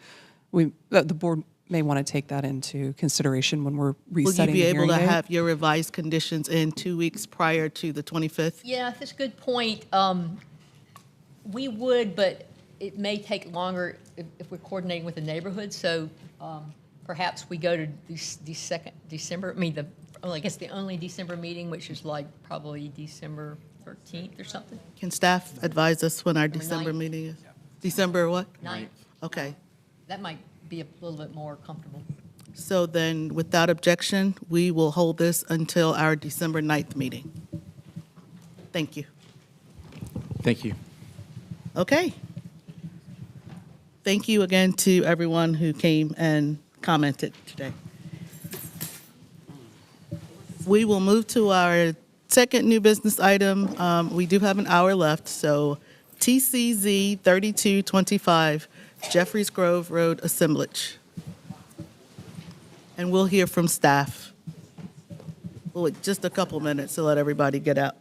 the board may want to take that into consideration when we're resetting the hearing Will you be able to date. have your revised conditions in 2 weeks prior to the 25th? Yeah, that's a good point. We would, but it may take longer if we're coordinating with the neighborhood. So perhaps we go to the second December, I guess the only December meeting, which is like probably December 13th or something. Can staff advise us when our December 9th. meeting is? December what? 9th. Okay. That might be a little bit more comfortable. So then, without objection, we will hold this until our December 9th meeting. Thank you. Thank you. Okay. Thank you again to everyone who came and commented today. We will move to our second new business item. We do have an hour left, so TCZ 3225, Jeffries Grove Road Assemblage. And we'll hear from staff. We'll wait just a couple minutes to let everybody get out.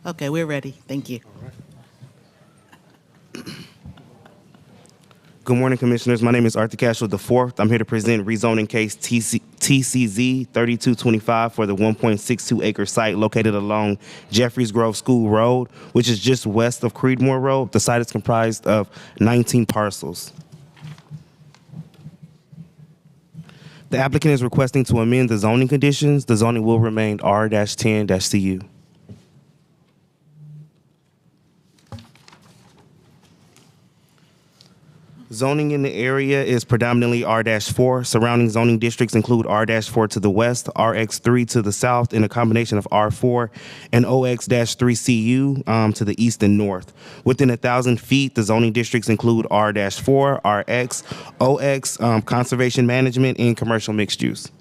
Okay, we're ready. Thank you. Good morning, Commissioners. My name is Arthur Cashel IV. I'm here to present rezoning case TCZ 3225 for the 1.62 acre site located along Jeffries Grove School Road, which is just west of Creedmoor Road. The site is comprised of 19 parcels. The applicant is requesting to amend the zoning conditions. The zoning will remain R-10-CU. Zoning in the area is predominantly R-4. Surrounding zoning districts include R-4 to the west, RX3 to the south, and a combination of R4 and OX-3CU to the east and north. Within 1,000 feet, the zoning districts include R-4, RX, OX, conservation management, and commercial mixed use.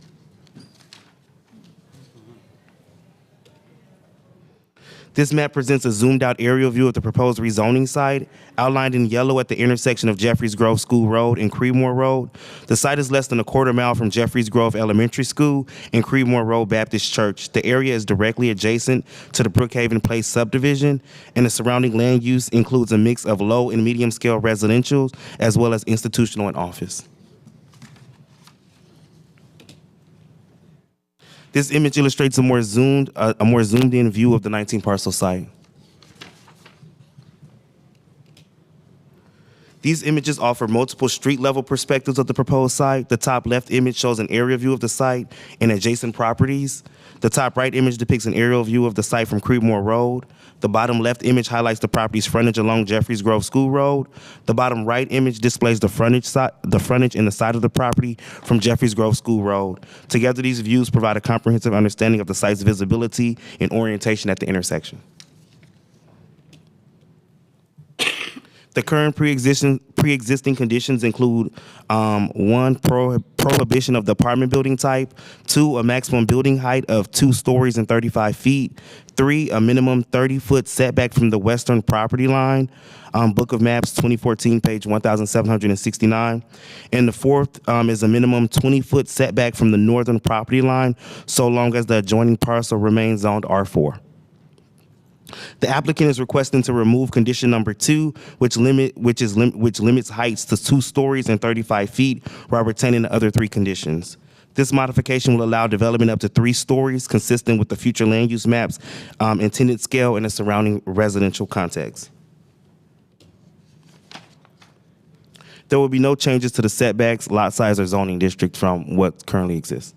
This map presents a zoomed-out aerial view of the proposed rezoning site, outlined in yellow at the intersection of Jeffries Grove School Road and Creedmoor Road. The site is less than a quarter mile from Jeffries Grove Elementary School and Creedmoor Road Baptist Church. The area is directly adjacent to the Brookhaven Place subdivision, and the surrounding land use includes a mix of low and medium-scale residential, as well as institutional and office. This image illustrates a more zoomed-in view of the 19-parcel site. These images offer multiple street-level perspectives of the proposed site. The top left image shows an aerial view of the site and adjacent properties. The top right image depicts an aerial view of the site from Creedmoor Road. The bottom left image highlights the property's frontage along Jeffries Grove School Road. The bottom right image displays the frontage and the side of the property from Jeffries Grove School Road. Together, these views provide a comprehensive understanding of the site's visibility and orientation at the intersection. The current pre-existing conditions include 1, prohibition of the apartment building type, 2, a maximum building height of 2 stories and 35 feet, 3, a minimum 30-foot setback from the western property line, Book of Maps 2014, page 1769. And the 4th is a minimum 20-foot setback from the northern property line, so long as the adjoining parcel remains zoned R4. The applicant is requesting to remove condition number 2, which limits heights to 2 stories and 35 feet, while retaining the other 3 conditions. This modification will allow development up to 3 stories, consistent with the future land use maps, intended scale, and the surrounding residential context. There will be no changes to the setbacks, lot size, or zoning district from what currently exists.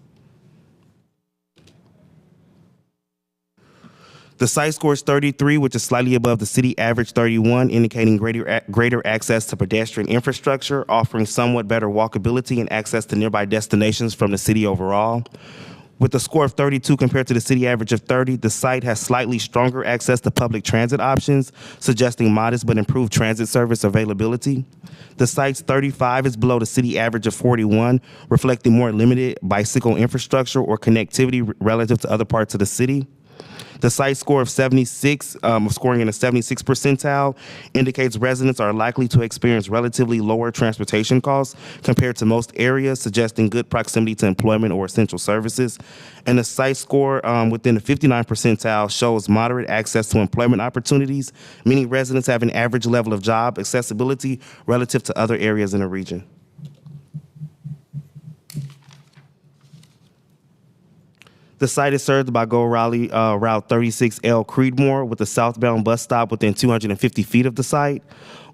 The site scores 33, which is slightly above the city average 31, indicating greater access to pedestrian infrastructure, offering somewhat better walkability and access to nearby destinations from the city overall. With a score of 32 compared to the city average of 30, the site has slightly stronger access to public transit options, suggesting modest but improved transit service availability. The site's 35 is below the city average of 41, reflecting more limited bicycle infrastructure or connectivity relative to other parts of the city. The site score of 76, scoring in a 76 percentile, indicates residents are likely to experience relatively lower transportation costs compared to most areas, suggesting good proximity to employment or essential services. And the site score within the 59 percentile shows moderate access to employment opportunities, meaning residents have an average level of job accessibility relative to other areas in the region. The site is served by Go Raleigh Route 36L Creedmoor with a southbound bus stop within 250 feet of the site.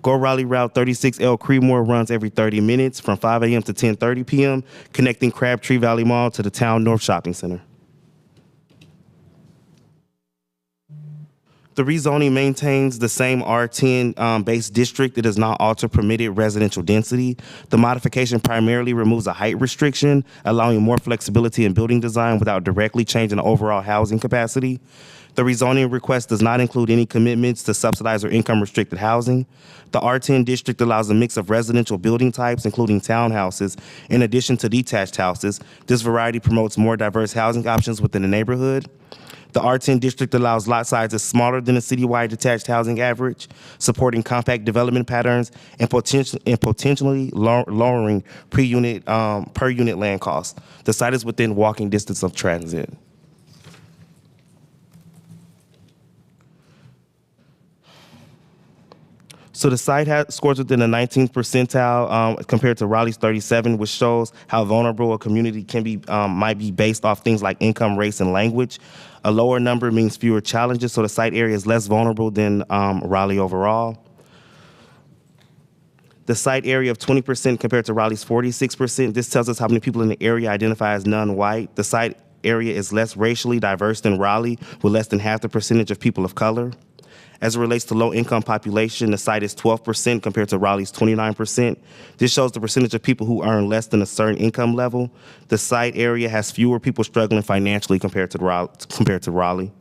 Go Raleigh Route 36L Creedmoor runs every 30 minutes from 5 a.m. to 10:30 p.m., connecting Crabtree Valley Mall to the Town North Shopping Center. The rezoning maintains the same R10 base district. It does not alter permitted residential density. The modification primarily removes a height restriction, allowing more flexibility in building design without directly changing the overall housing capacity. The rezoning request does not include any commitments to subsidized or income-restricted housing. The R10 district allows a mix of residential building types, including townhouses, in addition to detached houses. This variety promotes more diverse housing options within the neighborhood. The R10 district allows lot sizes smaller than the citywide detached housing average, supporting compact development patterns and potentially lowering per unit land costs. The site is within walking distance of transit. So the site scores within the 19th percentile compared to Raleigh's 37, which shows how vulnerable a community can be, might be based off things like income, race, and language. A lower number means fewer challenges, so the site area is less vulnerable than Raleigh overall. The site area of 20% compared to Raleigh's 46%. This tells us how many people in the area identify as non-white. The site area is less racially diverse than Raleigh, with less than half the percentage of people of color. As it relates to low-income population, the site is 12% compared to Raleigh's 29%. This shows the percentage of people who earn less than a certain income level. The site area has fewer people struggling financially compared to Raleigh.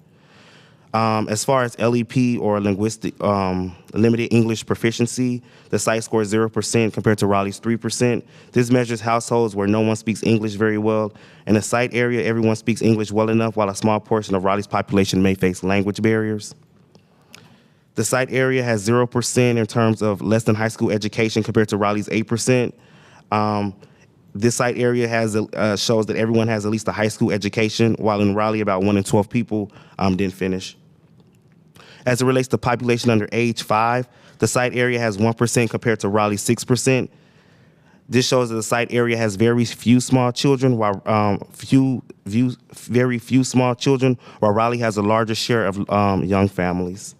As far as LEP or linguistic limited English proficiency, the site scores 0% compared to Raleigh's 3%. This measures households where no one speaks English very well. In the site area, everyone speaks English well enough, while a small portion of Raleigh's population may face language barriers. The site area has 0% in terms of less than high school education compared to Raleigh's 8%. This site area shows that everyone has at least a high school education, while in Raleigh, about 1 in 12 people didn't finish. As it relates to population under age 5, the site area has 1% compared to Raleigh's 6%. This shows that the site area has very few small children, while very few small children, while Raleigh has a larger share of young families.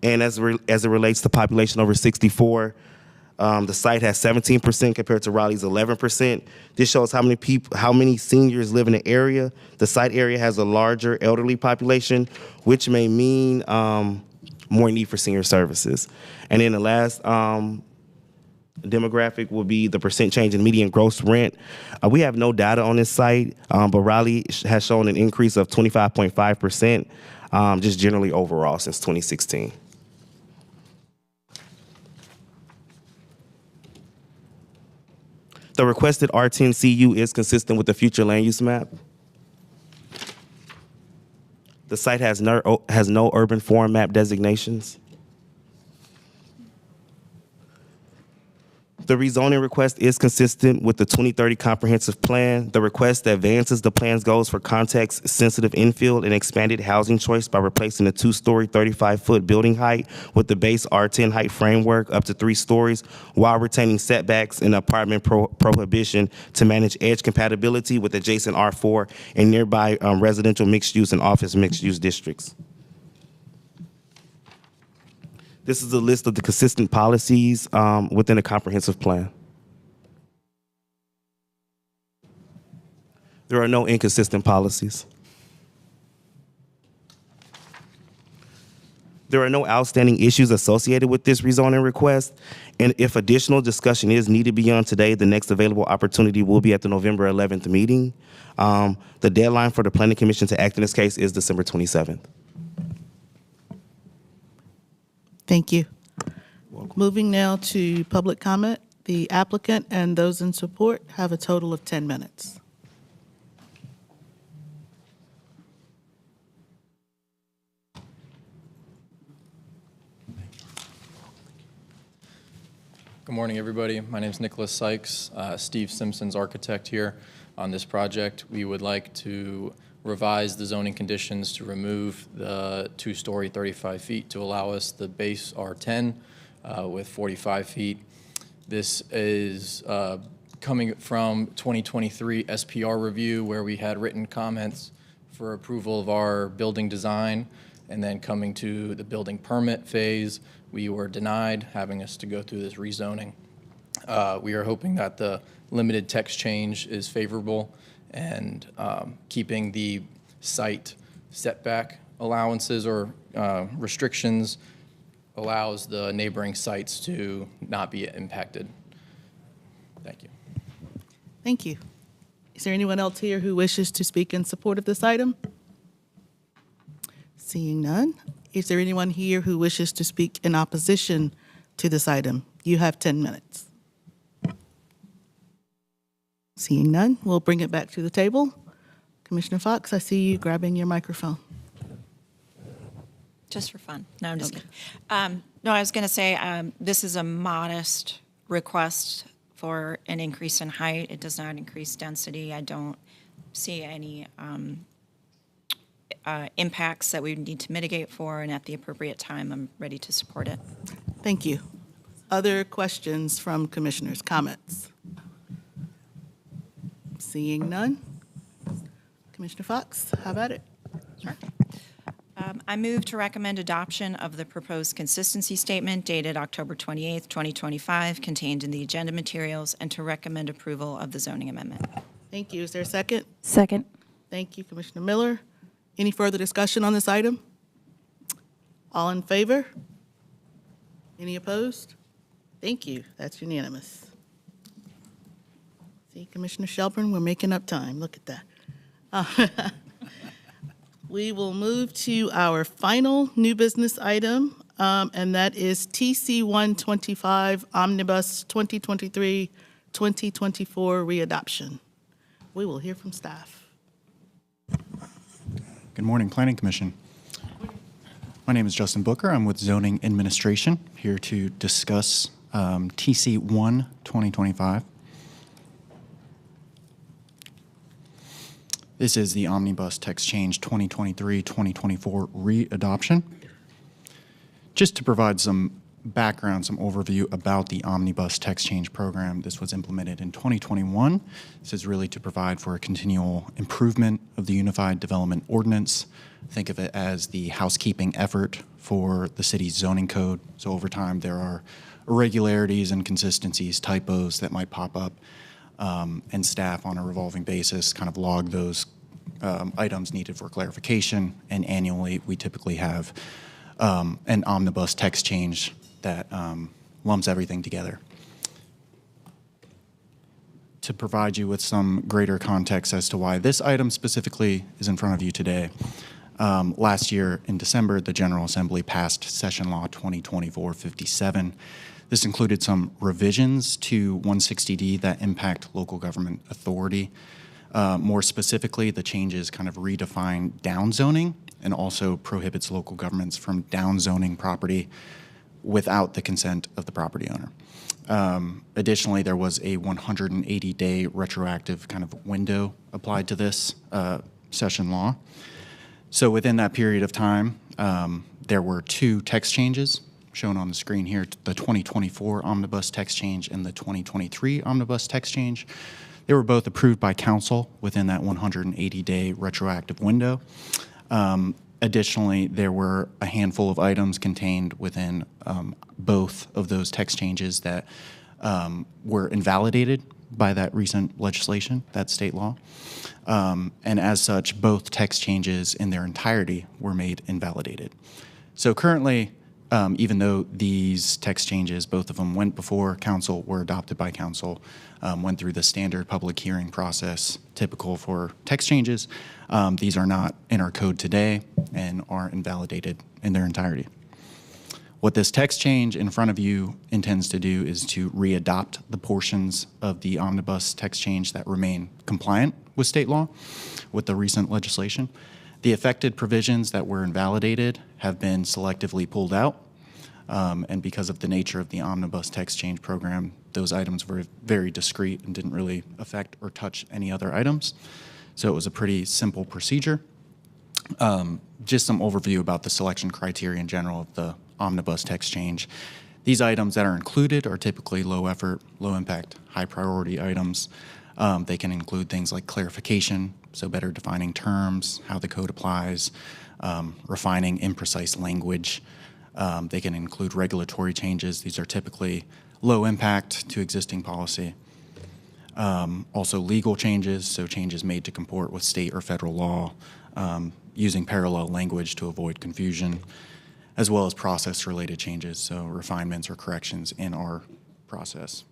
And as it relates to population over 64, the site has 17% compared to Raleigh's 11%. This shows how many seniors live in the area. The site area has a larger elderly population, which may mean more need for senior services. And then the last demographic will be the percent change in median gross rent. We have no data on this site, but Raleigh has shown an increase of 25.5%, just generally overall since 2016. The requested R10 CU is consistent with the future land use map. The site has no urban form map designations. The rezoning request is consistent with the 2030 comprehensive plan. The request advances the plan's goals for context-sensitive infill and expanded housing choice by replacing the 2-story, 35-foot building height with the base R10 height framework up to 3 stories, while retaining setbacks and apartment prohibition to manage edge compatibility with adjacent R4 and nearby residential mixed-use and office mixed-use districts. This is a list of the consistent policies within a comprehensive plan. There are no inconsistent policies. There are no outstanding issues associated with this rezoning request, and if additional discussion is needed beyond today, the next available opportunity will be at the November 11th meeting. The deadline for the Planning Commission to act in this case is December 27th. Thank you. Moving now to public comment. The applicant and those in support have a total of 10 minutes. Good morning, everybody. My name is Nicholas Sykes, Steve Simpson's architect here on this project. We would like to revise the zoning conditions to remove the two-story 35 feet to allow us the base R10 with 45 feet. This is coming from 2023 SPR review where we had written comments for approval of our building design, and then coming to the building permit phase, we were denied, having us to go through this rezoning. We are hoping that the limited text change is favorable and keeping the site setback allowances or restrictions allows the neighboring sites to not be impacted. Thank you. Thank you. Is there anyone else here who wishes to speak in support of this item? Seeing none. Is there anyone here who wishes to speak in opposition to this item? You have 10 minutes. Seeing none, we'll bring it back to the table. Commissioner Fox, I see you grabbing your microphone. Just for fun. No, I'm just kidding. No, I was going to say this is a modest request for an increase in height. It does not increase density. I don't see any impacts that we need to mitigate for, and at the appropriate time, I'm ready to support it. Thank you. Other questions from commissioners, comments? Seeing none. Commissioner Fox, how about it? Sure. I move to recommend adoption of the proposed consistency statement dated October 28th, 2025, contained in the agenda materials, and to recommend approval of the zoning amendment. Thank you. Is there a second? Second. Thank you, Commissioner Miller. Any further discussion on this item? All in favor? Any opposed? Thank you. That's unanimous. See, Commissioner Shelburne, we're making up time. Look at that. We will move to our final new business item, and that is TC 125 Omnibus 2023-2024 readoption. We will hear from staff. Good morning, Planning Commission. My name is Justin Booker. I'm with Zoning Administration, here to discuss TC 1 2025. This is the Omnibus Text Change 2023-2024 readoption. Just to provide some background, some overview about the Omnibus Text Change program, this was implemented in 2021. This is really to provide for a continual improvement of the Unified Development Ordinance. Think of it as the housekeeping effort for the city's zoning code. So over time, there are irregularities, inconsistencies, typos that might pop up. And staff on a revolving basis kind of log those items needed for clarification. And annually, we typically have an omnibus text change that lumps everything together. To provide you with some greater context as to why this item specifically is in front of you today, last year in December, the General Assembly passed Session Law 2024-57. This included some revisions to 160D that impact local government authority. More specifically, the changes kind of redefine downzoning and also prohibits local governments from downzoning property without the consent of the property owner. Additionally, there was a 180-day retroactive kind of window applied to this session law. So within that period of time, there were two text changes shown on the screen here, the 2024 Omnibus text change and the 2023 Omnibus text change. They were both approved by council within that 180-day retroactive window. Additionally, there were a handful of items contained within both of those text changes that were invalidated by that recent legislation, that state law. And as such, both text changes in their entirety were made invalidated. So currently, even though these text changes, both of them went before council, were adopted by council, went through the standard public hearing process typical for text changes, these are not in our code today and are invalidated in their entirety. What this text change in front of you intends to do is to readopt the portions of the omnibus text change that remain compliant with state law with the recent legislation. The affected provisions that were invalidated have been selectively pulled out. And because of the nature of the omnibus text change program, those items were very discrete and didn't really affect or touch any other items. So it was a pretty simple procedure. Just some overview about the selection criteria in general of the omnibus text change. These items that are included are typically low effort, low impact, high priority items. They can include things like clarification, so better defining terms, how the code applies, refining imprecise language. They can include regulatory changes. These are typically low impact to existing policy. Also legal changes, so changes made to comport with state or federal law, using parallel language to avoid confusion, as well as process-related changes, so refinements or corrections in our process.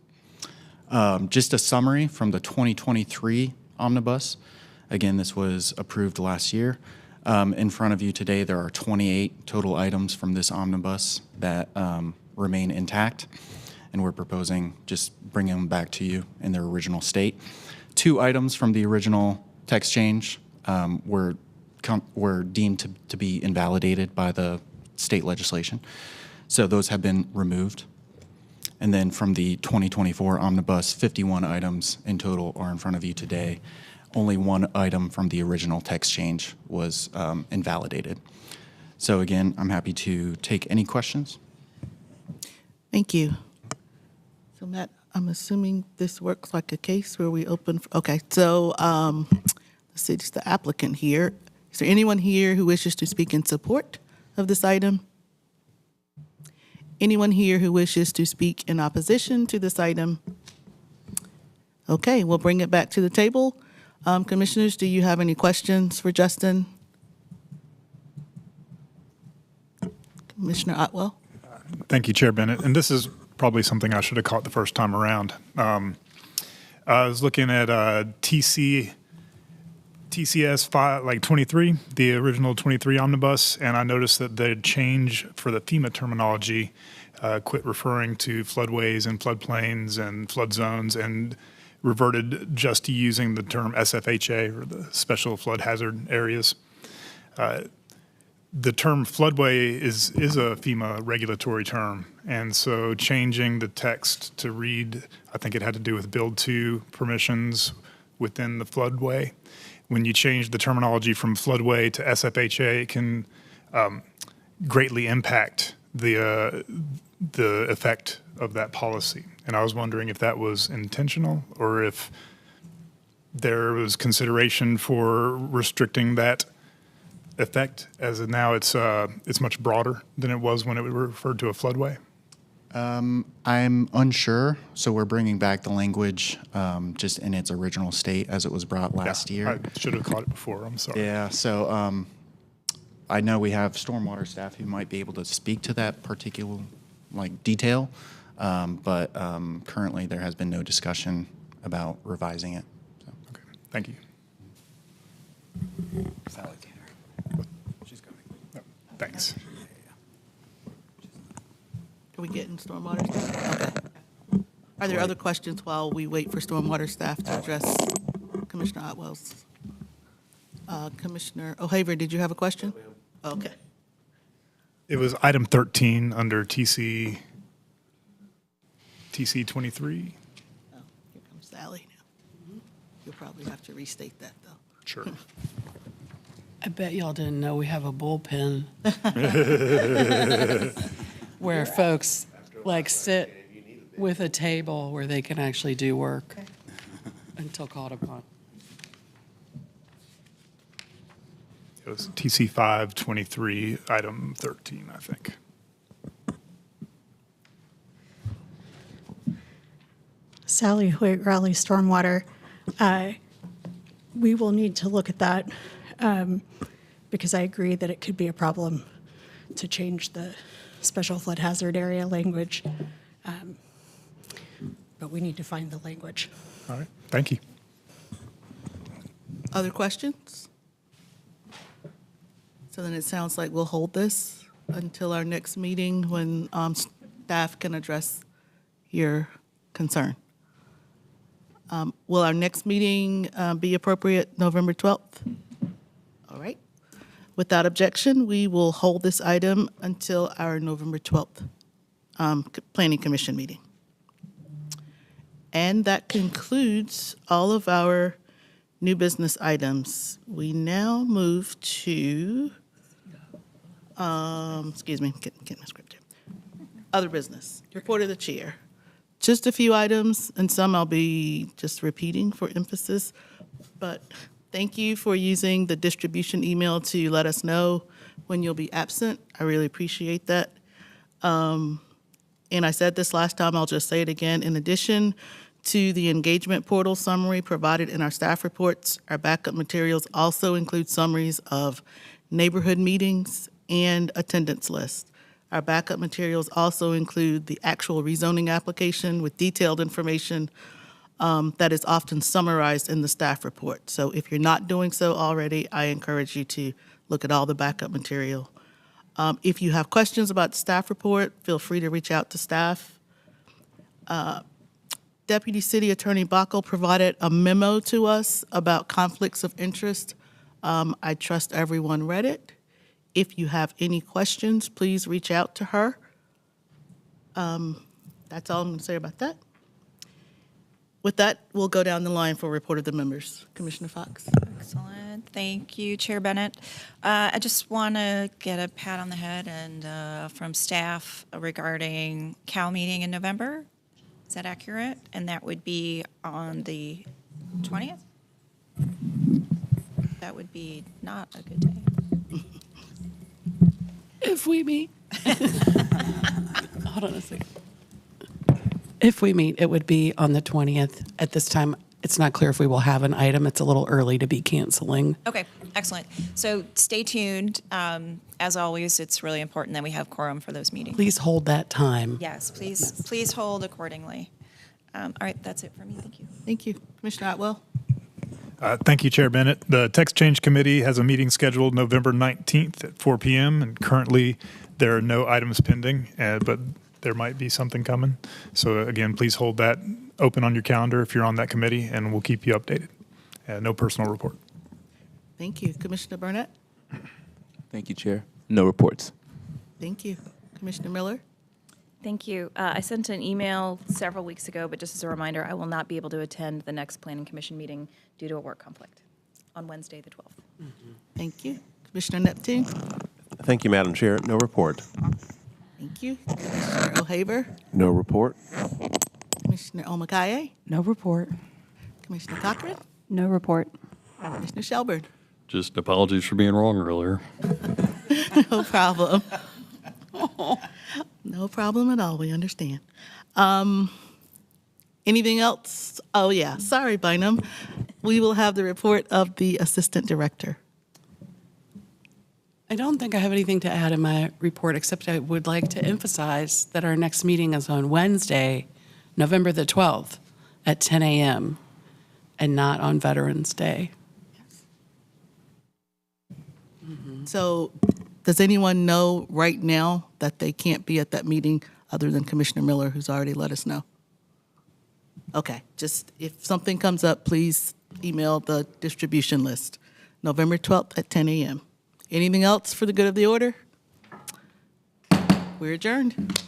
Just a summary from the 2023 omnibus. Again, this was approved last year. In front of you today, there are 28 total items from this omnibus that remain intact, and we're proposing just bringing them back to you in their original state. 2 items from the original text change were deemed to be invalidated by the state legislation, so those have been removed. And then from the 2024 omnibus, 51 items in total are in front of you today. Only 1 item from the original text change was invalidated. So again, I'm happy to take any questions. Thank you. So Matt, I'm assuming this works like a case where we open, okay, so let's see, it's the applicant here. Is there anyone here who wishes to speak in support of this item? Anyone here who wishes to speak in opposition to this item? Okay, we'll bring it back to the table. Commissioners, do you have any questions for Justin? Commissioner Otwell? Thank you, Chair Bennett. And this is probably something I should have caught the first time around. I was looking at TCS 23, the original 23 omnibus, and I noticed that the change for the FEMA terminology quit referring to floodways and floodplains and flood zones and reverted just to using the term SFHA, or the Special Flood Hazard Areas. The term floodway is a FEMA regulatory term, and so changing the text to read, I think it had to do with Build 2 permissions within the floodway. When you change the terminology from floodway to SFHA, it can greatly impact the effect of that policy. And I was wondering if that was intentional or if there was consideration for restricting that effect, as now it's much broader than it was when it referred to a floodway. I'm unsure, so we're bringing back the language just in its original state as it was brought last year. I should have caught it before, I'm sorry. Yeah, so I know we have stormwater staff who might be able to speak to that particular detail, but currently there has been no discussion about revising it. So. Okay, thank you. Sally. She's coming. Oh, thanks. Are we getting stormwater staff? Okay. Are there other questions while we wait for stormwater staff to address Commissioner Otwell's? Commissioner O'Haver, did you have a question? Okay. It was item 13 under TC 23. Oh, here comes Sally now. You'll probably have to restate that, though. Sure. I bet y'all didn't know we have a bullpen where folks sit with a table where they can actually do work until called upon. It was TC 523, item 13, I think. Sally Hoyt, Raleigh Stormwater. We will need to look at that because I agree that it could be a problem to change the special flood hazard area language. But we need to find the language. All right, thank you. Other questions? So then it sounds like we'll hold this until our next meeting when staff can address your concern. Will our next meeting be appropriate November 12th? All right. Without objection, we will hold this item until our November 12th Planning Commission meeting. And that concludes all of our new business items. We now move to, excuse me, get my script here. Other business, report of the chair. Just a few items, and some I'll be just repeating for emphasis, but thank you for using the distribution email to let us know when you'll be absent. I really appreciate that. And I said this last time, I'll just say it again. In addition to the engagement portal summary provided in our staff reports, our backup materials also include summaries of neighborhood meetings and attendance lists. Our backup materials also include the actual rezoning application with detailed information that is often summarized in the staff report. So if you're not doing so already, I encourage you to look at all the backup material. If you have questions about the staff report, feel free to reach out to staff. Deputy City Attorney Backel provided a memo to us about conflicts of interest. I trust everyone read it. If you have any questions, please reach out to her. That's all I'm going to say about that. With that, we'll go down the line for report of the members. Commissioner Fox. Excellent. Thank you, Chair Bennett. I just want to get a pat on the head and from staff regarding CAL meeting in November. Is that accurate? And that would be on the 20th? That would be not a good day. If we meet. Hold on a second. If we meet, it would be on the 20th. At this time, it's not clear if we will have an item. It's a little early to be canceling. Okay, excellent. So stay tuned. As always, it's really important that we have quorum for those meetings. Please hold that time. Yes, please hold accordingly. All right, that's it for me. Thank you. Thank you. Commissioner Otwell. Thank you, Chair Bennett. The Text Change Committee has a meeting scheduled November 19th at 4 p.m. and currently there are no items pending, but there might be something coming. So again, please hold that open on your calendar if you're on that committee, and we'll keep you updated. No personal report. Thank you. Commissioner Burnett. Thank you, Chair. No reports. Thank you. Commissioner Miller. Thank you. I sent an email several weeks ago, but just as a reminder, I will not be able to attend the next Planning Commission meeting due to a work conflict on Wednesday, the 12th. Thank you. Commissioner Neptune. Thank you, Madam Chair. No report. Thank you. Commissioner O'Haver. No report. Commissioner Omakaye. No report. Commissioner Cochran. No report. Commissioner Shelburne. Just apologies for being wrong earlier. No problem. No problem at all. We understand. Anything else? Oh, yeah. Sorry, Bynum. We will have the report of the Assistant Director. I don't think I have anything to add in my report, except I would like to emphasize that our next meeting is on Wednesday, November the 12th at 10 a.m. and not on Veterans Day. So does anyone know right now that they can't be at that meeting other than Commissioner Miller, who's already let us know? Okay, just if something comes up, please email the distribution list. November 12th at 10 a.m. Anything else for the good of the order? We're adjourned.